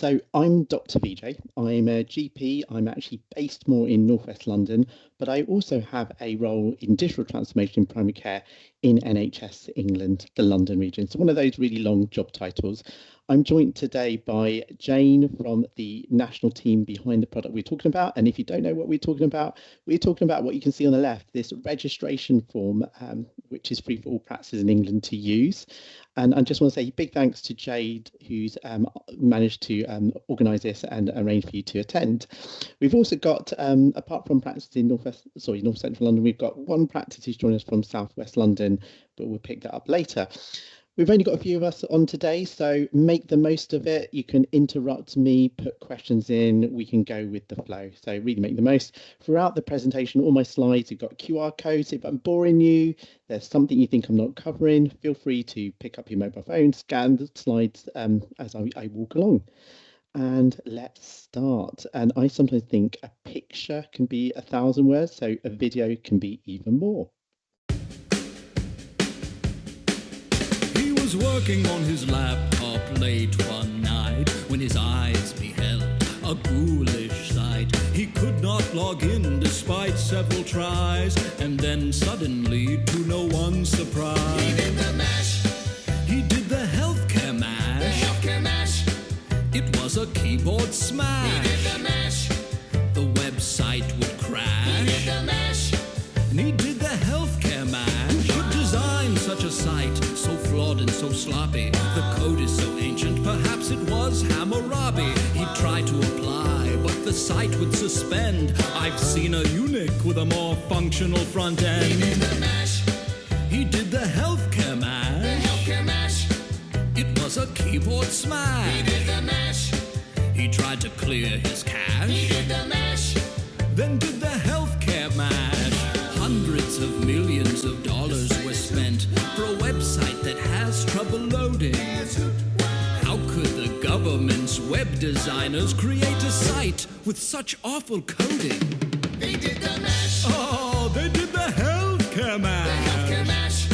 So I'm Dr. Vijay. I'm a GP. I'm actually based more in Northwest London, but I also have a role in digital transformation in primary care in NHS England, the London region. So one of those really long job titles. I'm joined today by Jane from the national team behind the product we're talking about. And if you don't know what we're talking about what you can see on the left, this registration form, which is free for all practices in England to use. And I just want to say big thanks to Jade, who's managed to organise this and arrange for you to attend. We've also got, apart from practices in North Central London, we've got one practice who's joined us from South West London, but we'll pick that up later. We've only got a few of us on today, so make the most of it. You can interrupt me, put questions in, we can go with the flow. So really make the most. Throughout the presentation, all my slides, you've got QR codes. So if I'm boring you, there's something you think I'm not covering, feel free to pick up your mobile phone, scan the slides as I walk along. And let's start. And I sometimes think a picture can be 1,000 words, so a video can be even more. Working on his laptop late one night when his eyes beheld a ghoulish sight. He could not log in despite several tries, and then suddenly, to no one's surprise, he did the mash. He did the healthcare mash. The healthcare mash. It was a keyboard smash. He did the mash. The website would crash. He did the mash. And he did the healthcare mash. Could design such a site so flawed and so sloppy. The code is so ancient, perhaps it was Hammurabi. He tried to apply, but the site would suspend. I've seen a eunuch with a more functional front end. He did the mash. He did the healthcare mash. The healthcare mash. It was a keyboard smash. He did the mash. He tried to clear his cache. He did the mash. Then did the healthcare mash. Hundreds of millions of dollars were spent for a website that has trouble loading. How could the government's web designers create a site with such awful coding? They did the mash. Oh, they did the healthcare mash. The healthcare mash.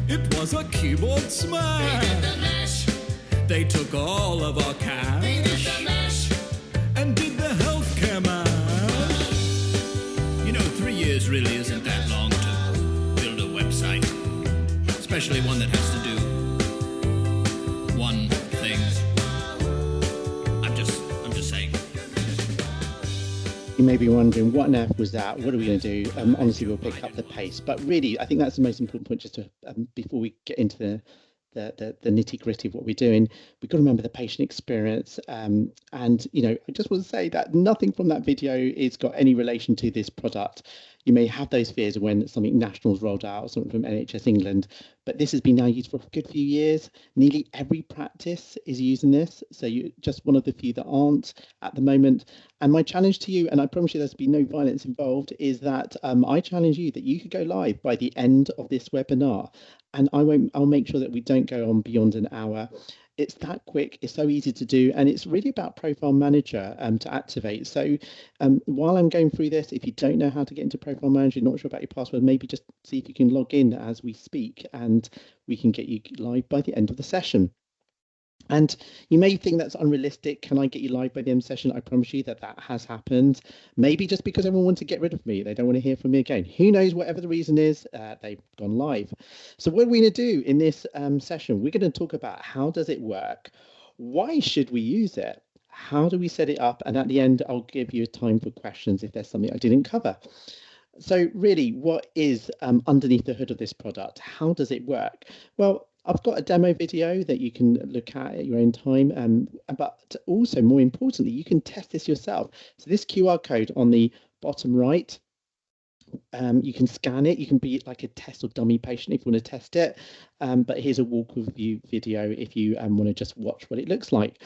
It was a keyboard smash. They did the mash. They took all of our cash. They did the mash. And did the healthcare mash. You know, 3 years really isn't that long to build a website, especially one that has to do one thing. I'm just saying. You may be wondering, what on earth was that? What are we going to do? Honestly, we'll pick up the pace. But really, I think that's the most important point, just to before we get into the nitty gritty of what we're doing, we've got to remember the patient experience. And, you know, I just want to say that nothing from that video is got any relation to this product. You may have those fears when something national's rolled out, something from NHS England, but this has been now used for a good few years. Nearly every practice is using this. So you're just one of the few that aren't at the moment. And my challenge to you, and I promise you there's been no violence involved, is that I challenge you that you could go live by the end of this webinar. And I'll make sure that we don't go on beyond an hour. It's that quick, it's so easy to do, and it's really about Profile Manager to activate. So while I'm going through this, if you don't know how to get into Profile Manager, you're not sure about your password, maybe just see if you can log in as we speak, and we can get you live by the end of the session. And you may think that's unrealistic. Can I get you live by the end of the session? I promise you that has happened. Maybe just because everyone wants to get rid of me. They don't want to hear from me again. Who knows, whatever the reason is, they've gone live. So what are we going to do in this session? We're going to talk about how does it work? Why should we use it? How do we set it up? And at the end, I'll give you a time for questions if there's something I didn't cover. So really, what is underneath the hood of this product? How does it work? Well, I've got a demo video that you can look at your own time, but also more importantly, you can test this yourself. So this QR code on the bottom right, you can scan it. You can be like a test or dummy patient if you want to test it. But here's a walk with you video if you want to just watch what it looks like.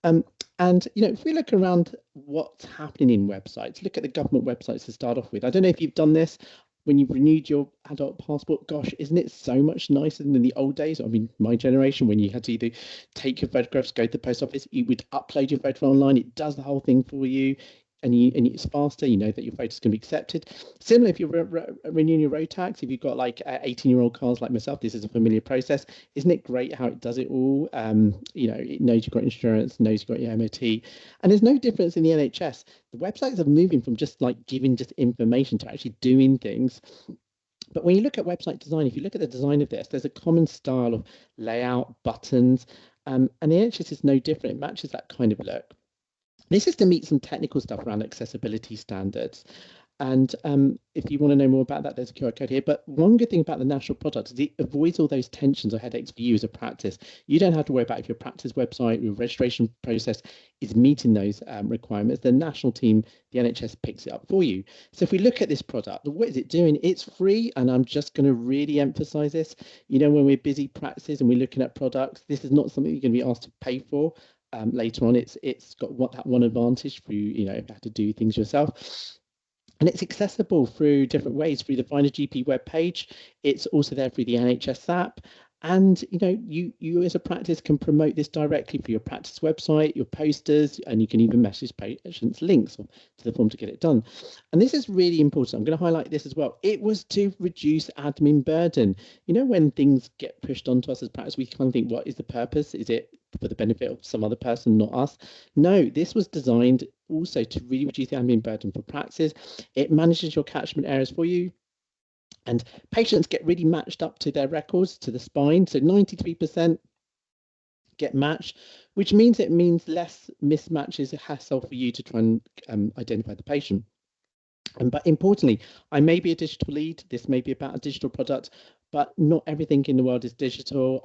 And, you know, if we look around what's happening in websites, look at the government websites to start off with. I don't know if you've done this. When you've renewed your adult passport, gosh, isn't it so much nicer than in the old days? I mean, my generation, when you had to either take your photographs, go to the post office, you would upload your photo online. It does the whole thing for you. and it's faster, you know that your photos can be accepted. Similar if you're renewing your road tax, if you've got like 18-year-old cars like myself, this is a familiar process. Isn't it great how it does it all? You know, it knows you've got insurance, knows you've got your MOT, and there's no difference in the NHS. The websites are moving from just like giving just information to actually doing things. But when you look at website design, if you look at the design of this, there's a common style of layout, buttons, and the NHS is no different. It matches that kind of look. This is to meet some technical stuff around accessibility standards. And if you want to know more about that, there's a QR code here. But one good thing about the national product is it avoids all those tensions or headaches for you as a practice. You don't have to worry about if your practice website, your registration process is meeting those requirements. The national team, the NHS, picks it up for you. So if we look at this product, what is it doing? It's free. And I'm just going to really emphasize this. You know, when we're busy practices and we're looking at products, this is not something you're going to be asked to pay for. Later on, it's got that one advantage for you know, if you have to do things yourself. And it's accessible through different ways, through the Find a GP webpage. It's also there through the NHS app. And you know, you as a practice can promote this directly for your practice website, your posters, and you can even message patients links to the form to get it done. And this is really important. I'm going to highlight this as well. It was to reduce admin burden. You know, when things get pushed onto us as practice, we kind of think, what is the purpose? Is it for the benefit of some other person, not us? No, this was designed also to really reduce the admin burden for practices. It manages your catchment areas for you. And patients get really matched up to their records, to the spine. So 93% get matched, which means less mismatches, a hassle for you to try and identify the patient. But importantly, I may be a digital lead. This may be about a digital product, but not everything in the world is digital.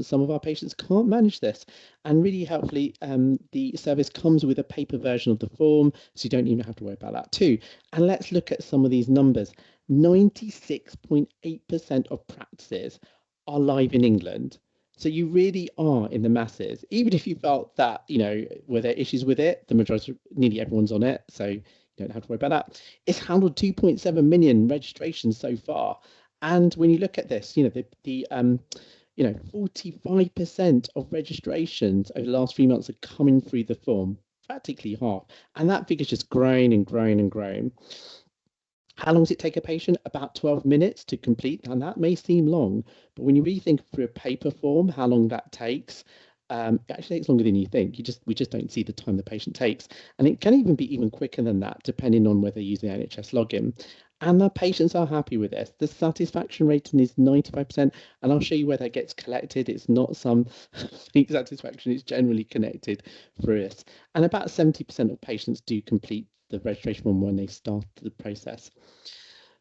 Some of our patients can't manage this. And really helpfully, the service comes with a paper version of the form, so you don't even have to worry about that too. And let's look at some of these numbers. 96.8% of practices are live in England. So you really are in the masses. Even if you felt that, you know, were there issues with it, the majority, nearly everyone's on it. So you don't have to worry about that. It's handled 2.7 million registrations so far. And when you look at this, you know, you know, 45% of registrations over the last 3 months are coming through the form, practically half. And that figure's just growing and growing and growing. How long does it take a patient? About 12 minutes to complete. And that may seem long, but when you really think through a paper form, how long that takes, it actually takes longer than you think. We just don't see the time the patient takes. And it can even be even quicker than that, depending on whether you use the NHS login. And the patients are happy with this. The satisfaction rating is 95%. And I'll show you where that gets collected. It's not some fake satisfaction. It's generally connected through it. And about 70% of patients do complete the registration form when they start the process.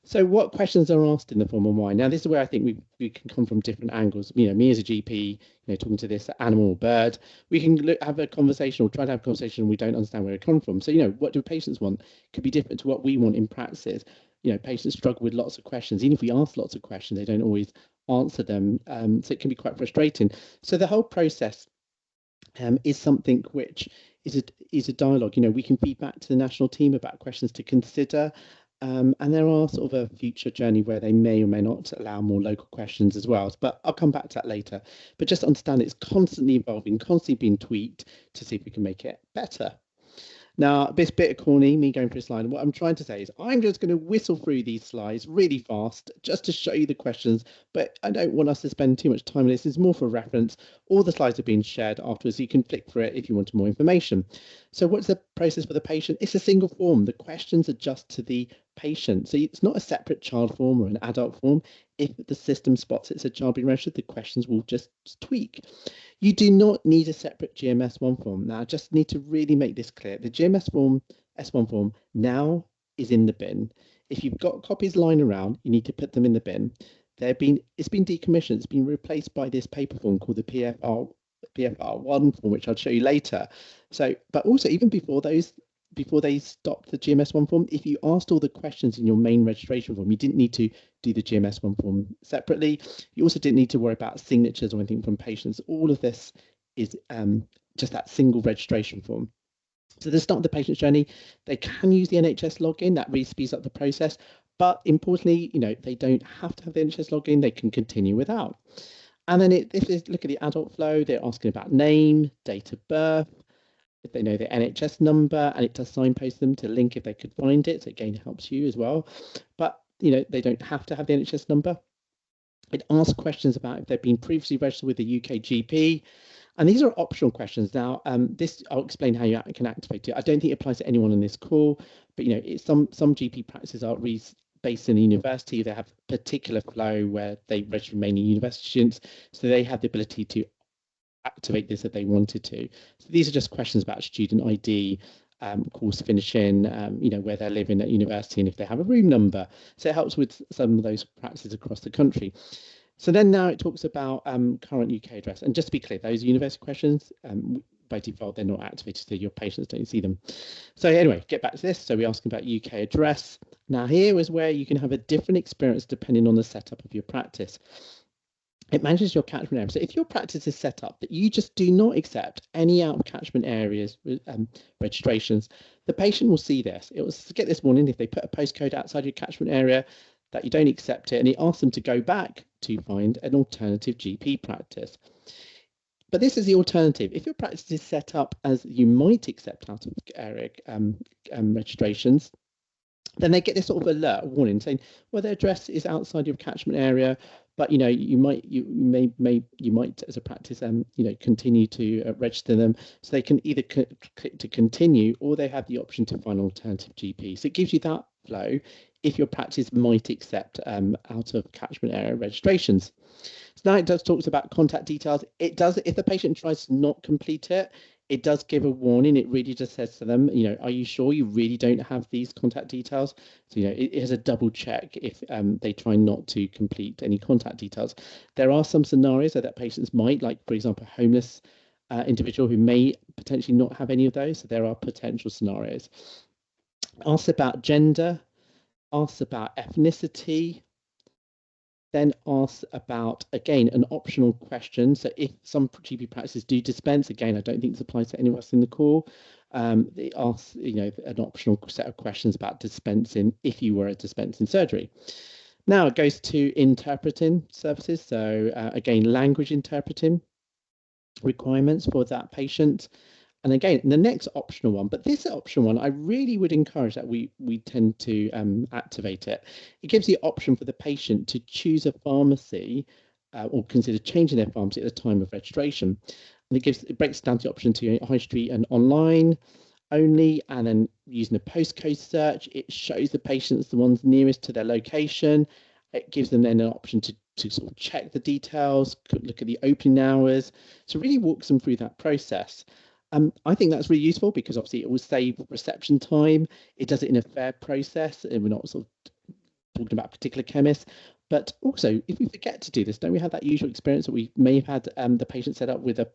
So what questions are asked in the form and why? Now, this is where I think we can come from different angles. You know, me as a GP, you know, talking to this animal or bird, we can have a conversation or try to have a conversation and we don't understand where it comes from. So, you know, what do patients want could be different to what we want in practice. You know, patients struggle with lots of questions. Even if we ask lots of questions, they don't always answer them. So it can be quite frustrating. So the whole process is something which is a dialogue. You know, we can feed back to the national team about questions to consider. And there are sort of a future journey where they may or may not allow more local questions as well. But I'll come back to that later. But just understand it's constantly evolving, constantly being tweaked to see if we can make it better. Now, this bit of corny, me going through a slide, and what I'm trying to say is I'm just going to whistle through these slides really fast just to show you the questions, but I don't want us to spend too much time on this. It's more for reference. All the slides are being shared afterwards. You can flick through it if you want more information. So what's the process for the patient? It's a single form. The questions are just to the patient. So it's not a separate child form or an adult form. If the system spots it's a child being registered, the questions will just tweak. You do not need a separate GMS1 form. Now, I just need to really make this clear. The GMS form, S1 form, now is in the bin. If you've got copies lying around, you need to put them in the bin. It's been decommissioned. It's been replaced by this paper form called the PFR1 form, which I'll show you later. So, but also even before they stopped the GMS1 form, if you asked all the questions in your main registration form, you didn't need to do the GMS1 form separately. You also didn't need to worry about signatures or anything from patients. All of this is just that single registration form. So the start of the patient's journey, they can use the NHS login. That really speeds up the process. But importantly, you know, they don't have to have the NHS login. They can continue without. And then if they look at the adult flow, they're asking about name, date of birth. if they know the NHS number, and it does signpost them to link if they could find it. So again, it helps you as well. But they don't have to have the NHS number. It asks questions about if they've been previously registered with the UK GP. And these are optional questions. Now, this I'll explain how you can activate it. I don't think it applies to anyone on this call, but some GP practices are based in a university. They have a particular flow where they register mainly university students, so they have the ability to activate this if they wanted to. So these are just questions about student ID, course finishing, where they're living at university, and if they have a room number. So it helps with some of those practices across the country. So then now it talks about current UK address. And just to be clear, those university questions, by default, they're not activated, so your patients don't see them. So anyway, get back to this. So we're asking about UK address. Now here is where you can have a different experience depending on the setup of your practice. It manages your catchment area. So if your practice is set up that you just do not accept any out of catchment areas registrations, the patient will see this. It will get this warning if they put a postcode outside your catchment area that you don't accept it, and it asks them to go back to find an alternative GP practice. But this is the alternative. If your practice is set up as you might accept out of area registrations, then they get this sort of alert warning saying, well, their address is outside your catchment area, but you might as a practice continue to register them. So they can either click to continue, or they have the option to find an alternative GP. So it gives you that flow if your practice might accept out of catchment area registrations. So now it talks about contact details. It does, if the patient tries to not complete it, it does give a warning. It really just says to them, are you sure you really don't have these contact details? So, it has a double check if they try not to complete any contact details. There are some scenarios that patients might, like, for example, a homeless individual who may potentially not have any of those. So there are potential scenarios. Asks about gender, asks about ethnicity, then asks about, again, an optional question. So if some GP practices do dispense, again, I don't think this applies to any of us in the call, they ask, an optional set of questions about dispensing if you were a dispensing surgery. Now it goes to interpreting services. So again, language interpreting requirements for that patient. And again, the next optional one, but this optional one, I really would encourage that we tend to activate it. It gives the option for the patient to choose a pharmacy or consider changing their pharmacy at the time of registration. And it breaks down the option to high street and online only, and then using a postcode search, it shows the patients the ones nearest to their location. It gives them then an option to sort of check the details, look at the opening hours. So it really walks them through that process. I think that's really useful because obviously it will save reception time. It does it in a fair process, and we're not sort of talking about a particular chemist. But also, if we forget to do this, don't we have that usual experience that we may have had the patient set up with a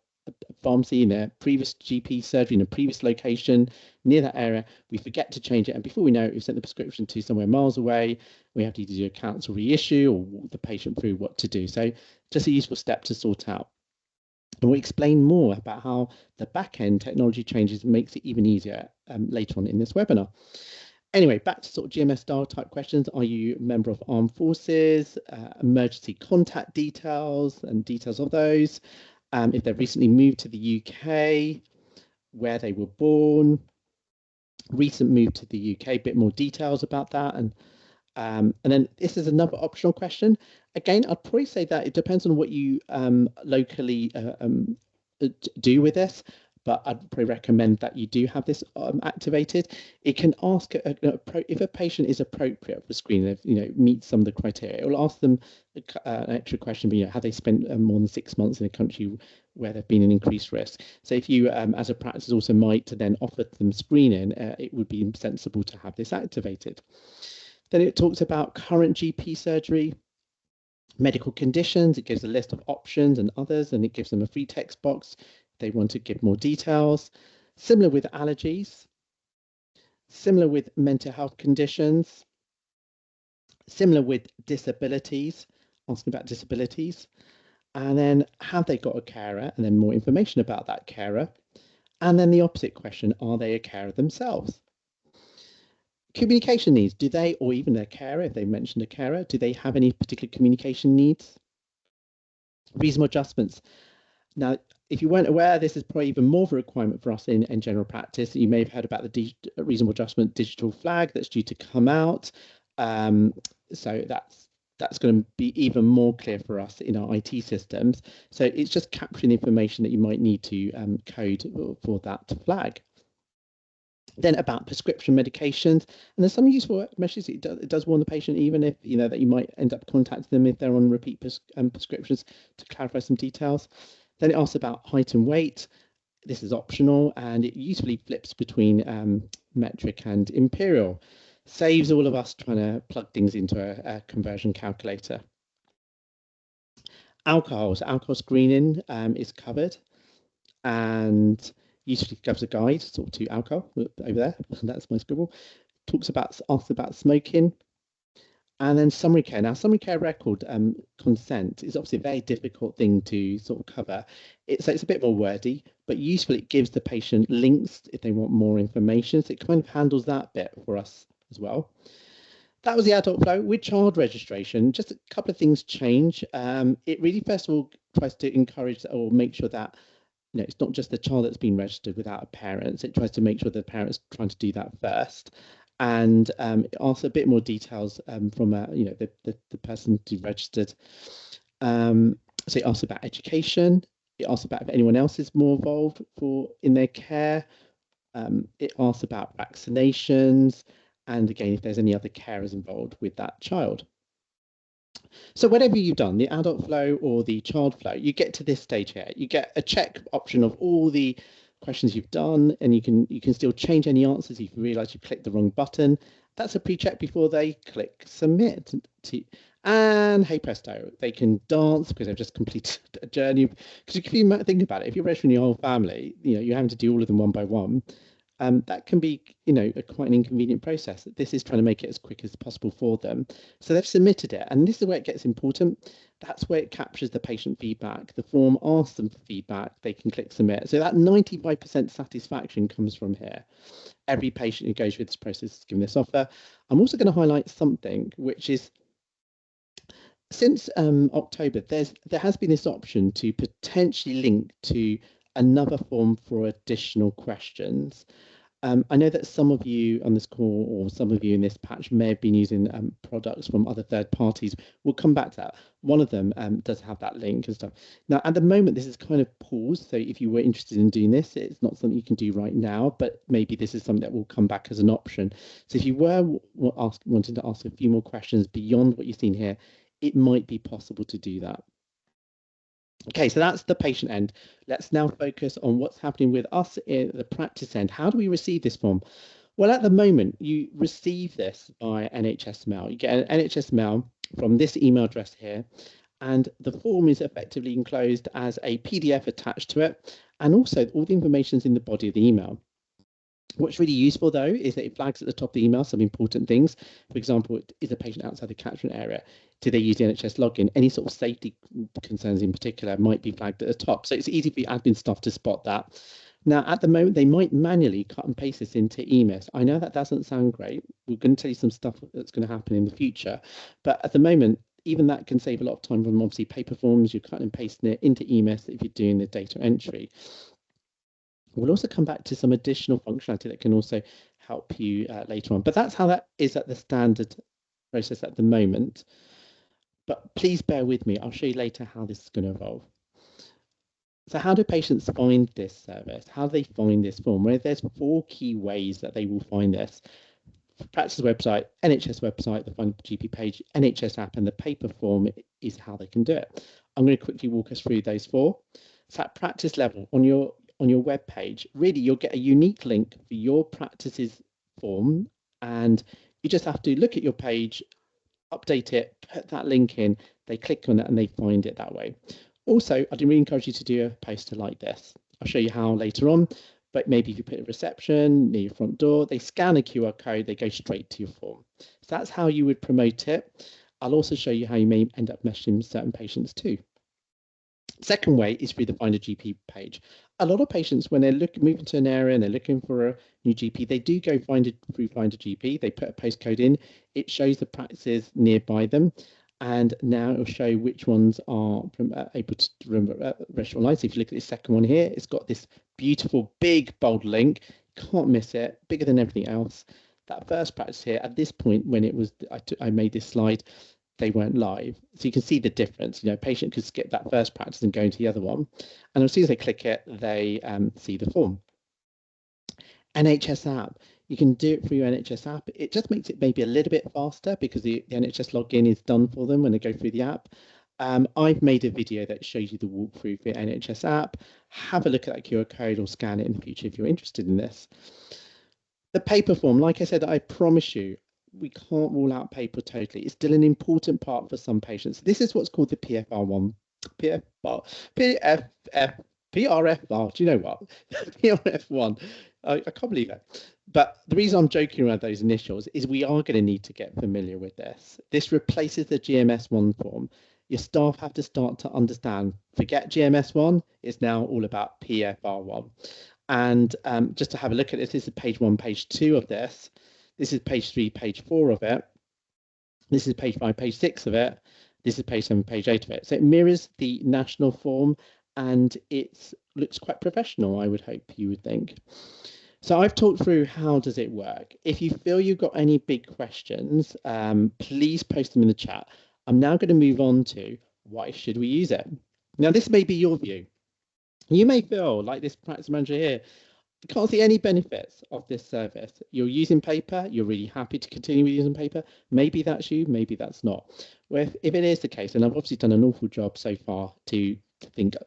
pharmacy in their previous GP surgery in a previous location near that area? We forget to change it, and before we know it, we've sent the prescription to somewhere miles away. We have to either do a cancel reissue or walk the patient through what to do. So just a useful step to sort out. And we'll explain more about how the back-end technology changes makes it even easier later on in this webinar. Anyway, back to sort of GMS style type questions. Are you a member of armed forces? Emergency contact details and details of those. If they've recently moved to the UK, where they were born. Recent move to the UK, a bit more details about that. And then this is another optional question. Again, I'd probably say that it depends on what you locally do with this, but I'd probably recommend that you do have this activated. It can ask if a patient is appropriate for screening, meets some of the criteria. It will ask them an extra question, but have they spent more than 6 months in a country where there's been an increased risk? So if you, as a practice, also might then offer them screening, it would be sensible to have this activated. Then it talks about current GP surgery, medical conditions. It gives a list of options and others, and it gives them a free text box if they want to give more details. Similar with allergies, similar with mental health conditions, similar with disabilities, asking about disabilities, and then have they got a carer, and then more information about that carer. And then the opposite question, are they a carer themselves? Communication needs, do they, or even their carer, if they mentioned a carer, do they have any particular communication needs? Reasonable adjustments. Now, If you weren't aware, this is probably even more of a requirement for us in general practice. You may have heard about the reasonable adjustment digital flag that's due to come out. So that's going to be even more clear for us in our IT systems. So it's just capturing information that you might need to code for that flag. Then about prescription medications, and there's some useful messages. It does warn the patient, even if that you might end up contacting them if they're on repeat prescriptions, to clarify some details. Then it asks about height and weight. This is optional, and it usefully flips between metric and imperial. Saves all of us trying to plug things into a conversion calculator. Alcohol. So alcohol screening is covered, and usually gives a guide to alcohol over there. That's my scribble. Asks about smoking. And then summary care. Now, summary care record consent is obviously a very difficult thing to sort of cover. So it's a bit more wordy, but useful. It gives the patient links if they want more information. So it kind of handles that bit for us as well. That was the adult flow. With child registration, just a couple of things change. It really, first of all, tries to encourage or make sure that it's not just the child that's been registered without a parent. It tries to make sure the parent's trying to do that first. And it asks a bit more details from the person who registered. So it asks about education. It asks about if anyone else is more involved in their care. It asks about vaccinations, and again, if there's any other carers involved with that child. So whatever you've done, the adult flow or the child flow, you get to this stage here. You get a check option of all the questions you've done, and you can still change any answers if you realize you clicked the wrong button. That's a pre-check before they click submit. And hey presto, they can dance because they've just completed a journey. Because if you think about it, if you're registering your whole family, you're having to do all of them one by one. That can be, quite an inconvenient process. This is trying to make it as quick as possible for them. So they've submitted it, and this is where it gets important. That's where it captures the patient feedback. The form asks them for feedback. They can click submit. So that 95% satisfaction comes from here. Every patient who goes through this process is given this offer. I'm also going to highlight something, which is since October, there has been this option to potentially link to another form for additional questions. I know that some of you on this call or some of you in this patch may have been using products from other third parties. We'll come back to that. One of them does have that link and stuff. Now, at the moment, this is kind of paused. So if you were interested in doing this, it's not something you can do right now, but maybe this is something that will come back as an option. So if you were wanting to ask a few more questions beyond what you've seen here, it might be possible to do that. Okay, so that's the patient end. Let's now focus on what's happening with us in the practice end. How do we receive this form? Well, at the moment, you receive this by NHS mail. You get an NHS mail from this email address here, and the form is effectively enclosed as a PDF attached to it, and also all the information is in the body of the email. What's really useful, though, is that it flags at the top of the email some important things. For example, is a patient outside the catchment area? Do they use the NHS login? Any sort of safety concerns in particular might be flagged at the top. So it's easy for admin staff to spot that. Now, at the moment, they might manually cut and paste this into EMIS. I know that doesn't sound great. We're going to tell you some stuff that's going to happen in the future. But at the moment, even that can save a lot of time from obviously paper forms. You're cutting and pasting it into EMIS if you're doing the data entry. We'll also come back to some additional functionality that can also help you later on. But that's how that is at the standard process at the moment. But please bear with me. I'll show you later how this is going to evolve. So how do patients find this service? How do they find this form? Well, there's 4 key ways that they will find this. Practice website, NHS website, the Find GP page, NHS app, and the paper form is how they can do it. I'm going to quickly walk us through those 4. So at practice level, on your web page, really you'll get a unique link for your practice's form, and you just have to look at your page, update it, put that link in, they click on it and they find it that way. Also, I'd really encourage you to do a poster like this. I'll show you how later on, but maybe if you put a reception near your front door, they scan a QR code, they go straight to your form. So that's how you would promote it. I'll also show you how you may end up messaging certain patients too. Second way is through the Find a GP page. A lot of patients, when they're moving to an area and they're looking for a new GP, they do go through Find a GP. They put a postcode in. It shows the practices nearby them. And now it'll show which ones are able to register online. So if you look at this second one here, it's got this beautiful big bold link. Can't miss it, bigger than everything else. That first practice here, at this point when it was, I made this slide, they weren't live. So you can see the difference. Patient could skip that first practice and go into the other one. And as soon as they click it, they see the form. NHS app. You can do it through your NHS app. It just makes it maybe a little bit faster because the NHS login is done for them when they go through the app. I've made a video that shows you the walkthrough for your NHS app. Have a look at that QR code or scan it in the future if you're interested in this. The paper form, like I said, I promise you, we can't rule out paper totally. It's still an important part for some patients. This is what's called the PFR1. PRFR, do you know what? PRF1. I can't believe it. But the reason I'm joking around those initials is we are going to need to get familiar with this. This replaces the GMS1 form. Your staff have to start to understand, forget GMS1, it's now all about PFR1. And just to have a look at this is page 1, page 2 of this. This is page 3, page 4 of it. This is page 5, page 6 of it. This is page 7, page 8 of it. So it mirrors the national form and it looks quite professional, I would hope you would think. So I've talked through how does it work. If you feel you've got any big questions, please post them in the chat. I'm now going to move on to why should we use it? Now, this may be your view. You may feel like this practice manager here, you can't see any benefits of this service. You're using paper, you're really happy to continue with using paper. Maybe that's you, maybe that's not. Well, if it is the case, and I've obviously done an awful job so far to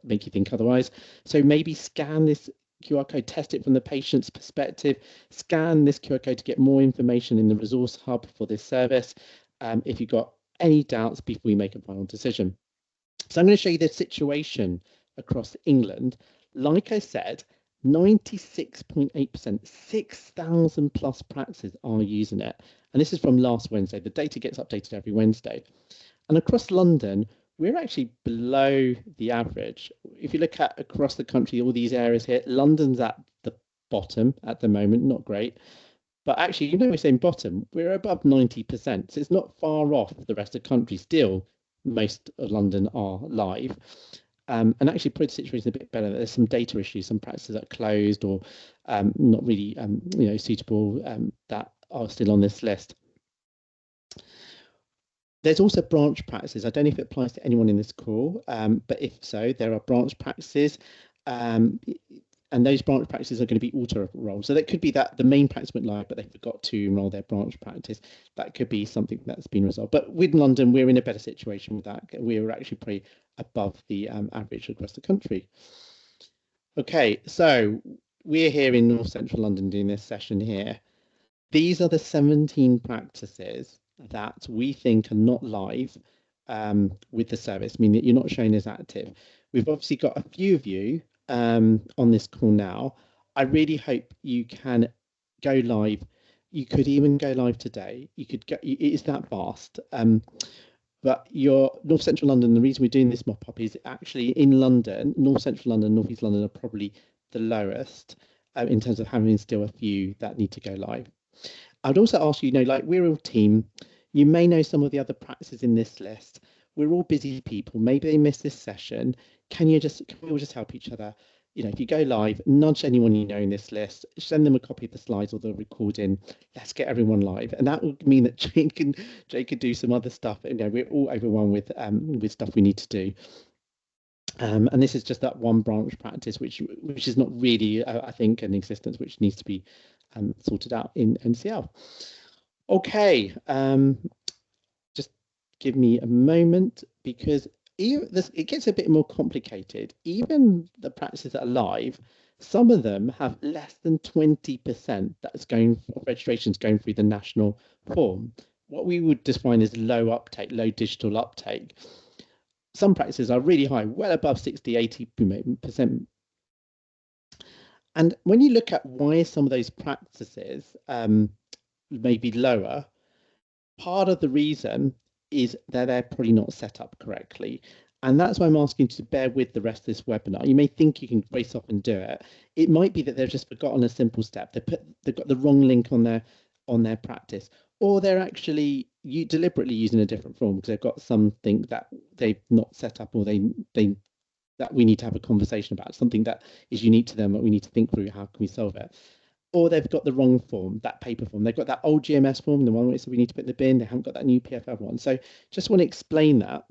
make you think otherwise. So maybe scan this QR code, test it from the patient's perspective, scan this QR code to get more information in the resource hub for this service. If you've got any doubts before you make a final decision. So I'm going to show you the situation across England. Like I said, 96.8%, 6,000 plus practices are using it. And this is from last Wednesday. The data gets updated every Wednesday. And across London, we're actually below the average. If you look at across the country, all these areas here, London's at the bottom at the moment, not great. But actually, we're saying bottom, we're above 90%. So it's not far off the rest of the country. Still, most of London are live. And actually, probably the situation is a bit better. There's some data issues, some practices that are closed or not really suitable that are still on this list. There's also branch practices. I don't know if it applies to anyone in this call, but if so, there are branch practices. And those branch practices are going to be auto-enrolled. So that could be that the main practice went live, but they forgot to enroll their branch practice. That could be something that's been resolved. But with London, we're in a better situation with that. We're actually pretty above the average across the country. Okay, so we're here in North Central London doing this session here. These are the 17 practices that we think are not live with the service, meaning that you're not shown as active. We've obviously got a few of you on this call now. I really hope you can go live. You could even go live today. You could go, it is that fast. But your North Central London, the reason we're doing this mop-up is actually in London, North Central London, North East London are probably the lowest in terms of having still a few that need to go live. I'd also ask you, like we're all team, you may know some of the other practices in this list. We're all busy people. Maybe they missed this session. Can we all just help each other? If you go live, nudge anyone you know in this list, send them a copy of the slides or the recording. Let's get everyone live, and that would mean that Jay can do some other stuff. We're all overwhelmed with stuff we need to do. And this is just that one branch practice, which is not really, I think, an existence, which needs to be sorted out in NCL. Okay, just give me a moment because it gets a bit more complicated. Even the practices that are live, some of them have less than 20% that's registrations going through the national form. What we would define as low uptake, low digital uptake. Some practices are really high, well above 60–80%. And when you look at why some of those practices may be lower, part of the reason is that they're probably not set up correctly. And that's why I'm asking you to bear with the rest of this webinar. You may think you can race off and do it. It might be that they've just forgotten a simple step. They've got the wrong link on their practice, or they're actually you deliberately using a different form because they've got something that they've not set up, or they that we need to have a conversation about, something that is unique to them that we need to think through, how can we solve it? Or they've got the wrong form, that paper form. They've got that old GMS form, the one where so we need to put in the bin. They haven't got that new PFF one. So just want to explain that.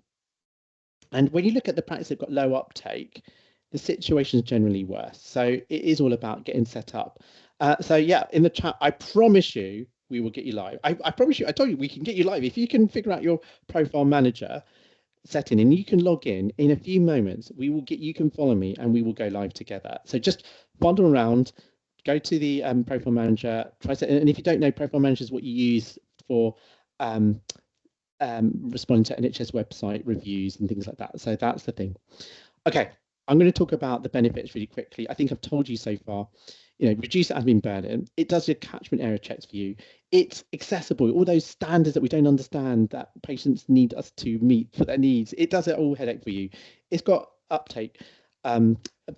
And when you look at the practice that have got low uptake, the situation is generally worse. So it is all about getting set up. So yeah, in the chat, I promise you, we will get you live. I promise you, I told you we can get you live. If you can figure out your profile manager setting and you can log in a few moments, we will get, you can follow me and we will go live together. So just wander around, go to the profile manager, try to, and if you don't know, profile manager is what you use for responding to NHS website reviews and things like that. So that's the thing. Okay, I'm going to talk about the benefits really quickly. I think I've told you so far, you know, reduce admin burden. It does your catchment area checks for you. It's accessible. All those standards that we don't understand that patients need us to meet for their needs. It does it all headache for you. It's got uptake,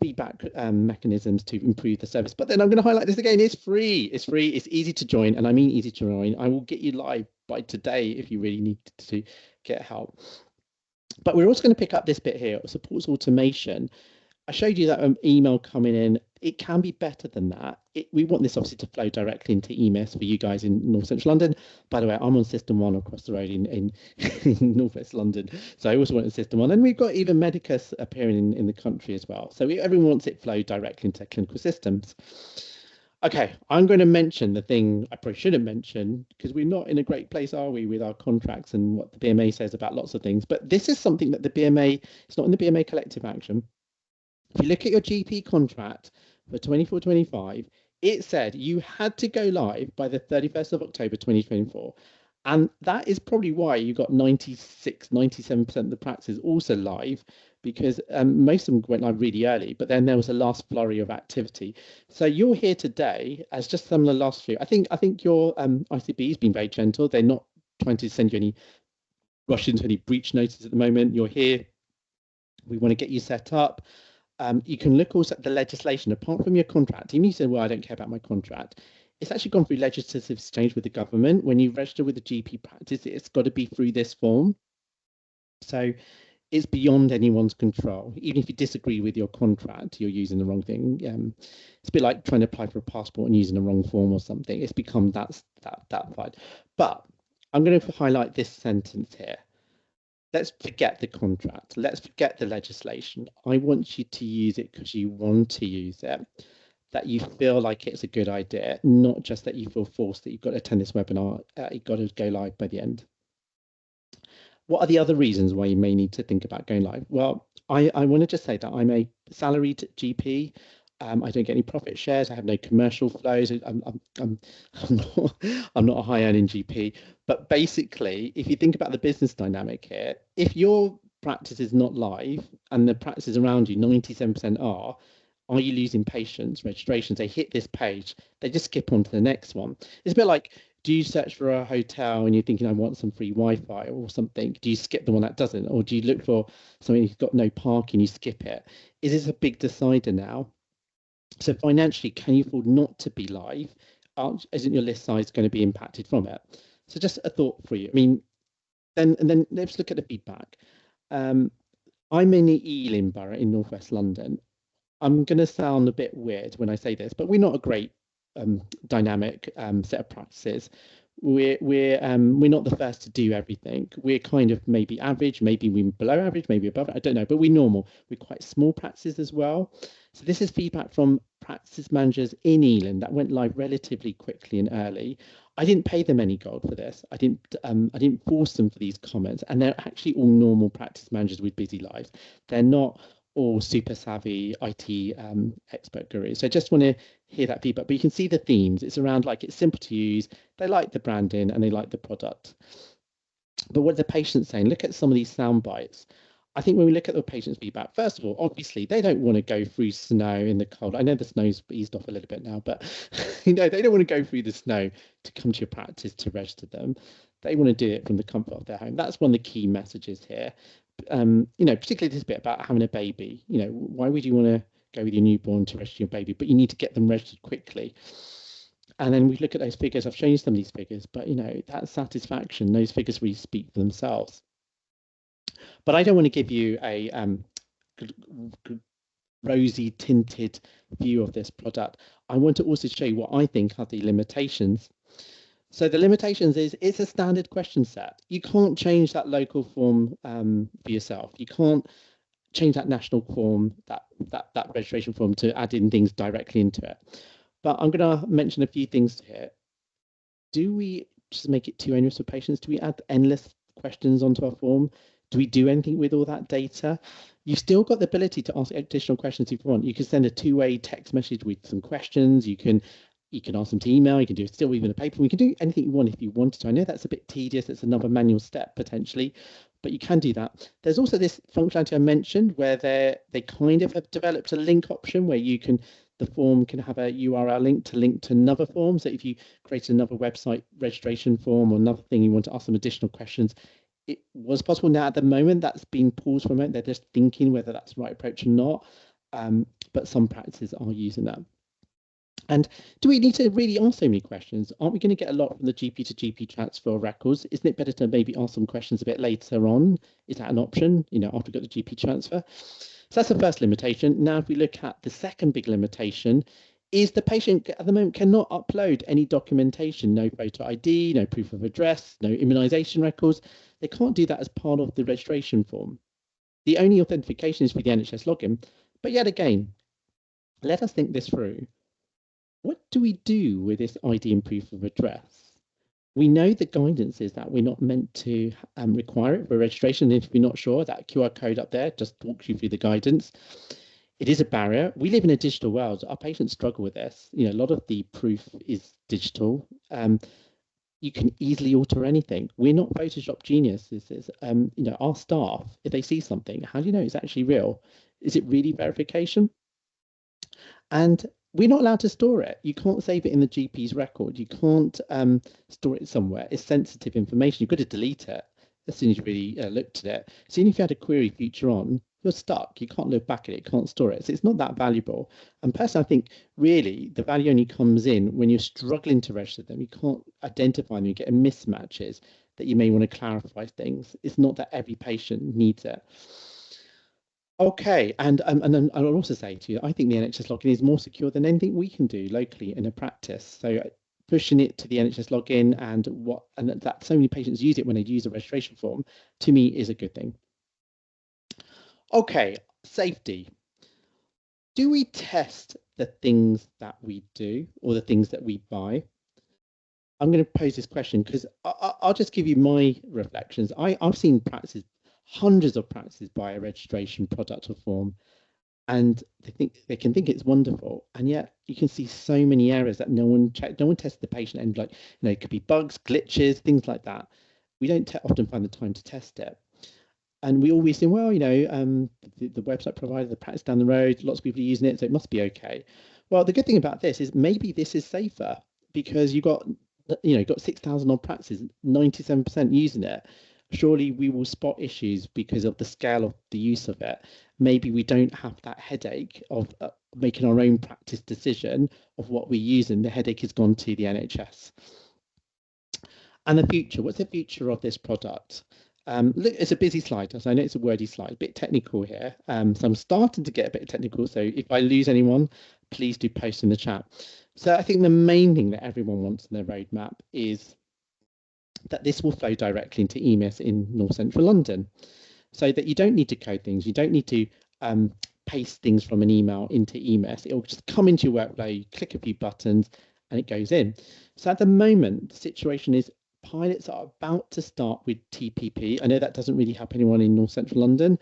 feedback mechanisms to improve the service. But then I'm going to highlight this again. It's free. It's free. It's easy to join. And I mean easy to join. I will get you live by today if you really need to get help. But we're also going to pick up this bit here, supports automation. I showed you that email coming in. It can be better than that. We want this obviously to flow directly into EMIS for you guys in North Central London. By the way, I'm on System 1 across the road in North West London. So I also want a System 1. And we've got even Medicus appearing in the country as well. So everyone wants it flow directly into clinical systems. Okay, I'm going to mention the thing I probably shouldn't mention because we're not in a great place, are we, with our contracts and what the BMA says about lots of things. But this is something that the BMA, it's not in the BMA collective action. If you look at your GP contract for 24-25, it said you had to go live by the 31st of October 2024. And that is probably why you got 97% of the practices also live, because most of them went live really early, but then there was a last flurry of activity. So you're here today as just some of the last few. I think your ICB has been very gentle. They're not trying to send you any rush into any breach notices at the moment. You're here. We want to get you set up. You can look also at the legislation, apart from your contract. Even you said, well, I don't care about my contract. It's actually gone through legislative exchange with the government. When you register with the GP practice, it's got to be through this form. So it's beyond anyone's control. Even if you disagree with your contract, you're using the wrong thing. It's a bit like trying to apply for a passport and using the wrong form or something. It's become that fine. But I'm going to highlight this sentence here. Let's forget the contract. Let's forget the legislation. I want you to use it because you want to use it, that you feel like it's a good idea, not just that you feel forced that you've got to attend this webinar, you've got to go live by the end. What are the other reasons why you may need to think about going live? Well, I want to just say that I'm a salaried GP. I don't get any profit shares. I have no commercial flows. I'm not a high earning GP. But basically, if you think about the business dynamic here, if your practice is not live and the practices around you, 97% are you losing patients, registrations? They hit this page, they just skip on to the next one. It's a bit like, do you search for a hotel and you're thinking, I want some free Wi-Fi or something? Do you skip the one that doesn't? Or do you look for something that's got no parking, you skip it? Is this a big decider now? So financially, can you afford not to be live? Isn't your list size going to be impacted from it? So just a thought for you. I mean, then let's look at the feedback. I'm in the Ealing Borough in North West London. I'm going to sound a bit weird when I say this, but we're not a great dynamic set of practices. We're not the first to do everything. We're kind of maybe average, maybe we're below average, maybe above, I don't know, but we're normal. We're quite small practices as well. So this is feedback from practice managers in Ealing that went live relatively quickly and early. I didn't pay them any gold for this. I didn't force them for these comments, and they're actually all normal practice managers with busy lives. They're not all super savvy IT expert gurus. So I just want to hear that feedback. But you can see the themes. It's around like it's simple to use. They like the branding and they like the product. But what are the patients saying? Look at some of these sound bites. I think when we look at the patient's feedback, first of all, obviously they don't want to go through snow in the cold. I know the snow's eased off a little bit now, but you know, they don't want to go through the snow to come to your practice to register them. They want to do it from the comfort of their home. That's one of the key messages here. You know, particularly this bit about having a baby. You know, why would you want to go with your newborn to register your baby? But you need to get them registered quickly. And then we look at those figures. I've shown you some of these figures, but that satisfaction, those figures really speak for themselves. But I don't want to give you a rosy tinted view of this product. I want to also show you what I think are the limitations. So the limitations is it's a standard question set. You can't change that local form for yourself. You can't change that national form, that registration form, to add in things directly into it. But I'm going to mention a few things here. Do we just make it too onerous for patients? Do we add endless questions onto our form? Do we do anything with all that data? You've still got the ability to ask additional questions if you want. You can send a two-way text message with some questions. You can ask them to email. You can do still even a paper. You can do anything you want if you wanted to. I know that's a bit tedious. It's another manual step potentially, but you can do that. There's also this functionality I mentioned where they kind of have developed a link option where the form can have a URL link to another form. So if you create another website registration form or another thing, you want to ask them additional questions, it was possible. Now at the moment that's been paused for a moment. They're just thinking whether that's the right approach or not. But some practices are using that. And do we need to really ask so many questions? Aren't we going to get a lot from the GP to GP transfer of records? Isn't it better to maybe ask some questions a bit later on? Is that an option, after we've got the GP transfer? So that's the first limitation. Now, if we look at the second big limitation, is the patient at the moment cannot upload any documentation, no photo ID, no proof of address, no immunisation records. They can't do that as part of the registration form. The only authentication is with the NHS login. But yet again, let us think this through. What do we do with this ID and proof of address? We know the guidance is that we're not meant to require it for registration. If you're not sure, that QR code up there just talks you through the guidance. It is a barrier. We live in a digital world. Our patients struggle with this. A lot of the proof is digital. You can easily alter anything. We're not Photoshop geniuses. Our staff, if they see something, how do you know it's actually real? Is it really verification? And we're not allowed to store it. You can't save it in the GP's record. You can't store it somewhere. It's sensitive information. You've got to delete it as soon as you really looked at it. So even if you had a query future on, you're stuck. You can't look back at it. You can't store it. So it's not that valuable. And personally, I think really the value only comes in when you're struggling to register them. You can't identify them. You get mismatches that you may want to clarify things. It's not that every patient needs it. Okay, and then I'll also say to you, I think the NHS login is more secure than anything we can do locally in a practice. So pushing it to the NHS login and that so many patients use it when they use a registration form, to me is a good thing. Okay, safety. Do we test the things that we do or the things that we buy? I'm going to pose this question because I'll just give you my reflections. I've seen practices, hundreds of practices buy a registration product or form, and they can think it's wonderful, and yet you can see so many errors that no one tests the patient, and it could be bugs, glitches, things like that. We don't often find the time to test it, and we always think, well, the website provider, the practice down the road, lots of people are using it, so it must be okay. Well, the good thing about this is maybe this is safer because you've got 6,000 odd practices, 97% using it. Surely we will spot issues because of the scale of the use of it. Maybe we don't have that headache of making our own practice decision of what we're using. The headache has gone to the NHS. And the future, what's the future of this product? Look, it's a busy slide, so I know it's a wordy slide, a bit technical here. So I'm starting to get a bit technical. So if I lose anyone, please do post in the chat. So I think the main thing that everyone wants in their roadmap is that this will flow directly into EMIS in North Central London, so that you don't need to code things. You don't need to paste things from an email into EMIS. It will just come into your workflow, you click a few buttons and it goes in. So at the moment, the situation is pilots are about to start with TPP. I know that doesn't really help anyone in North Central London.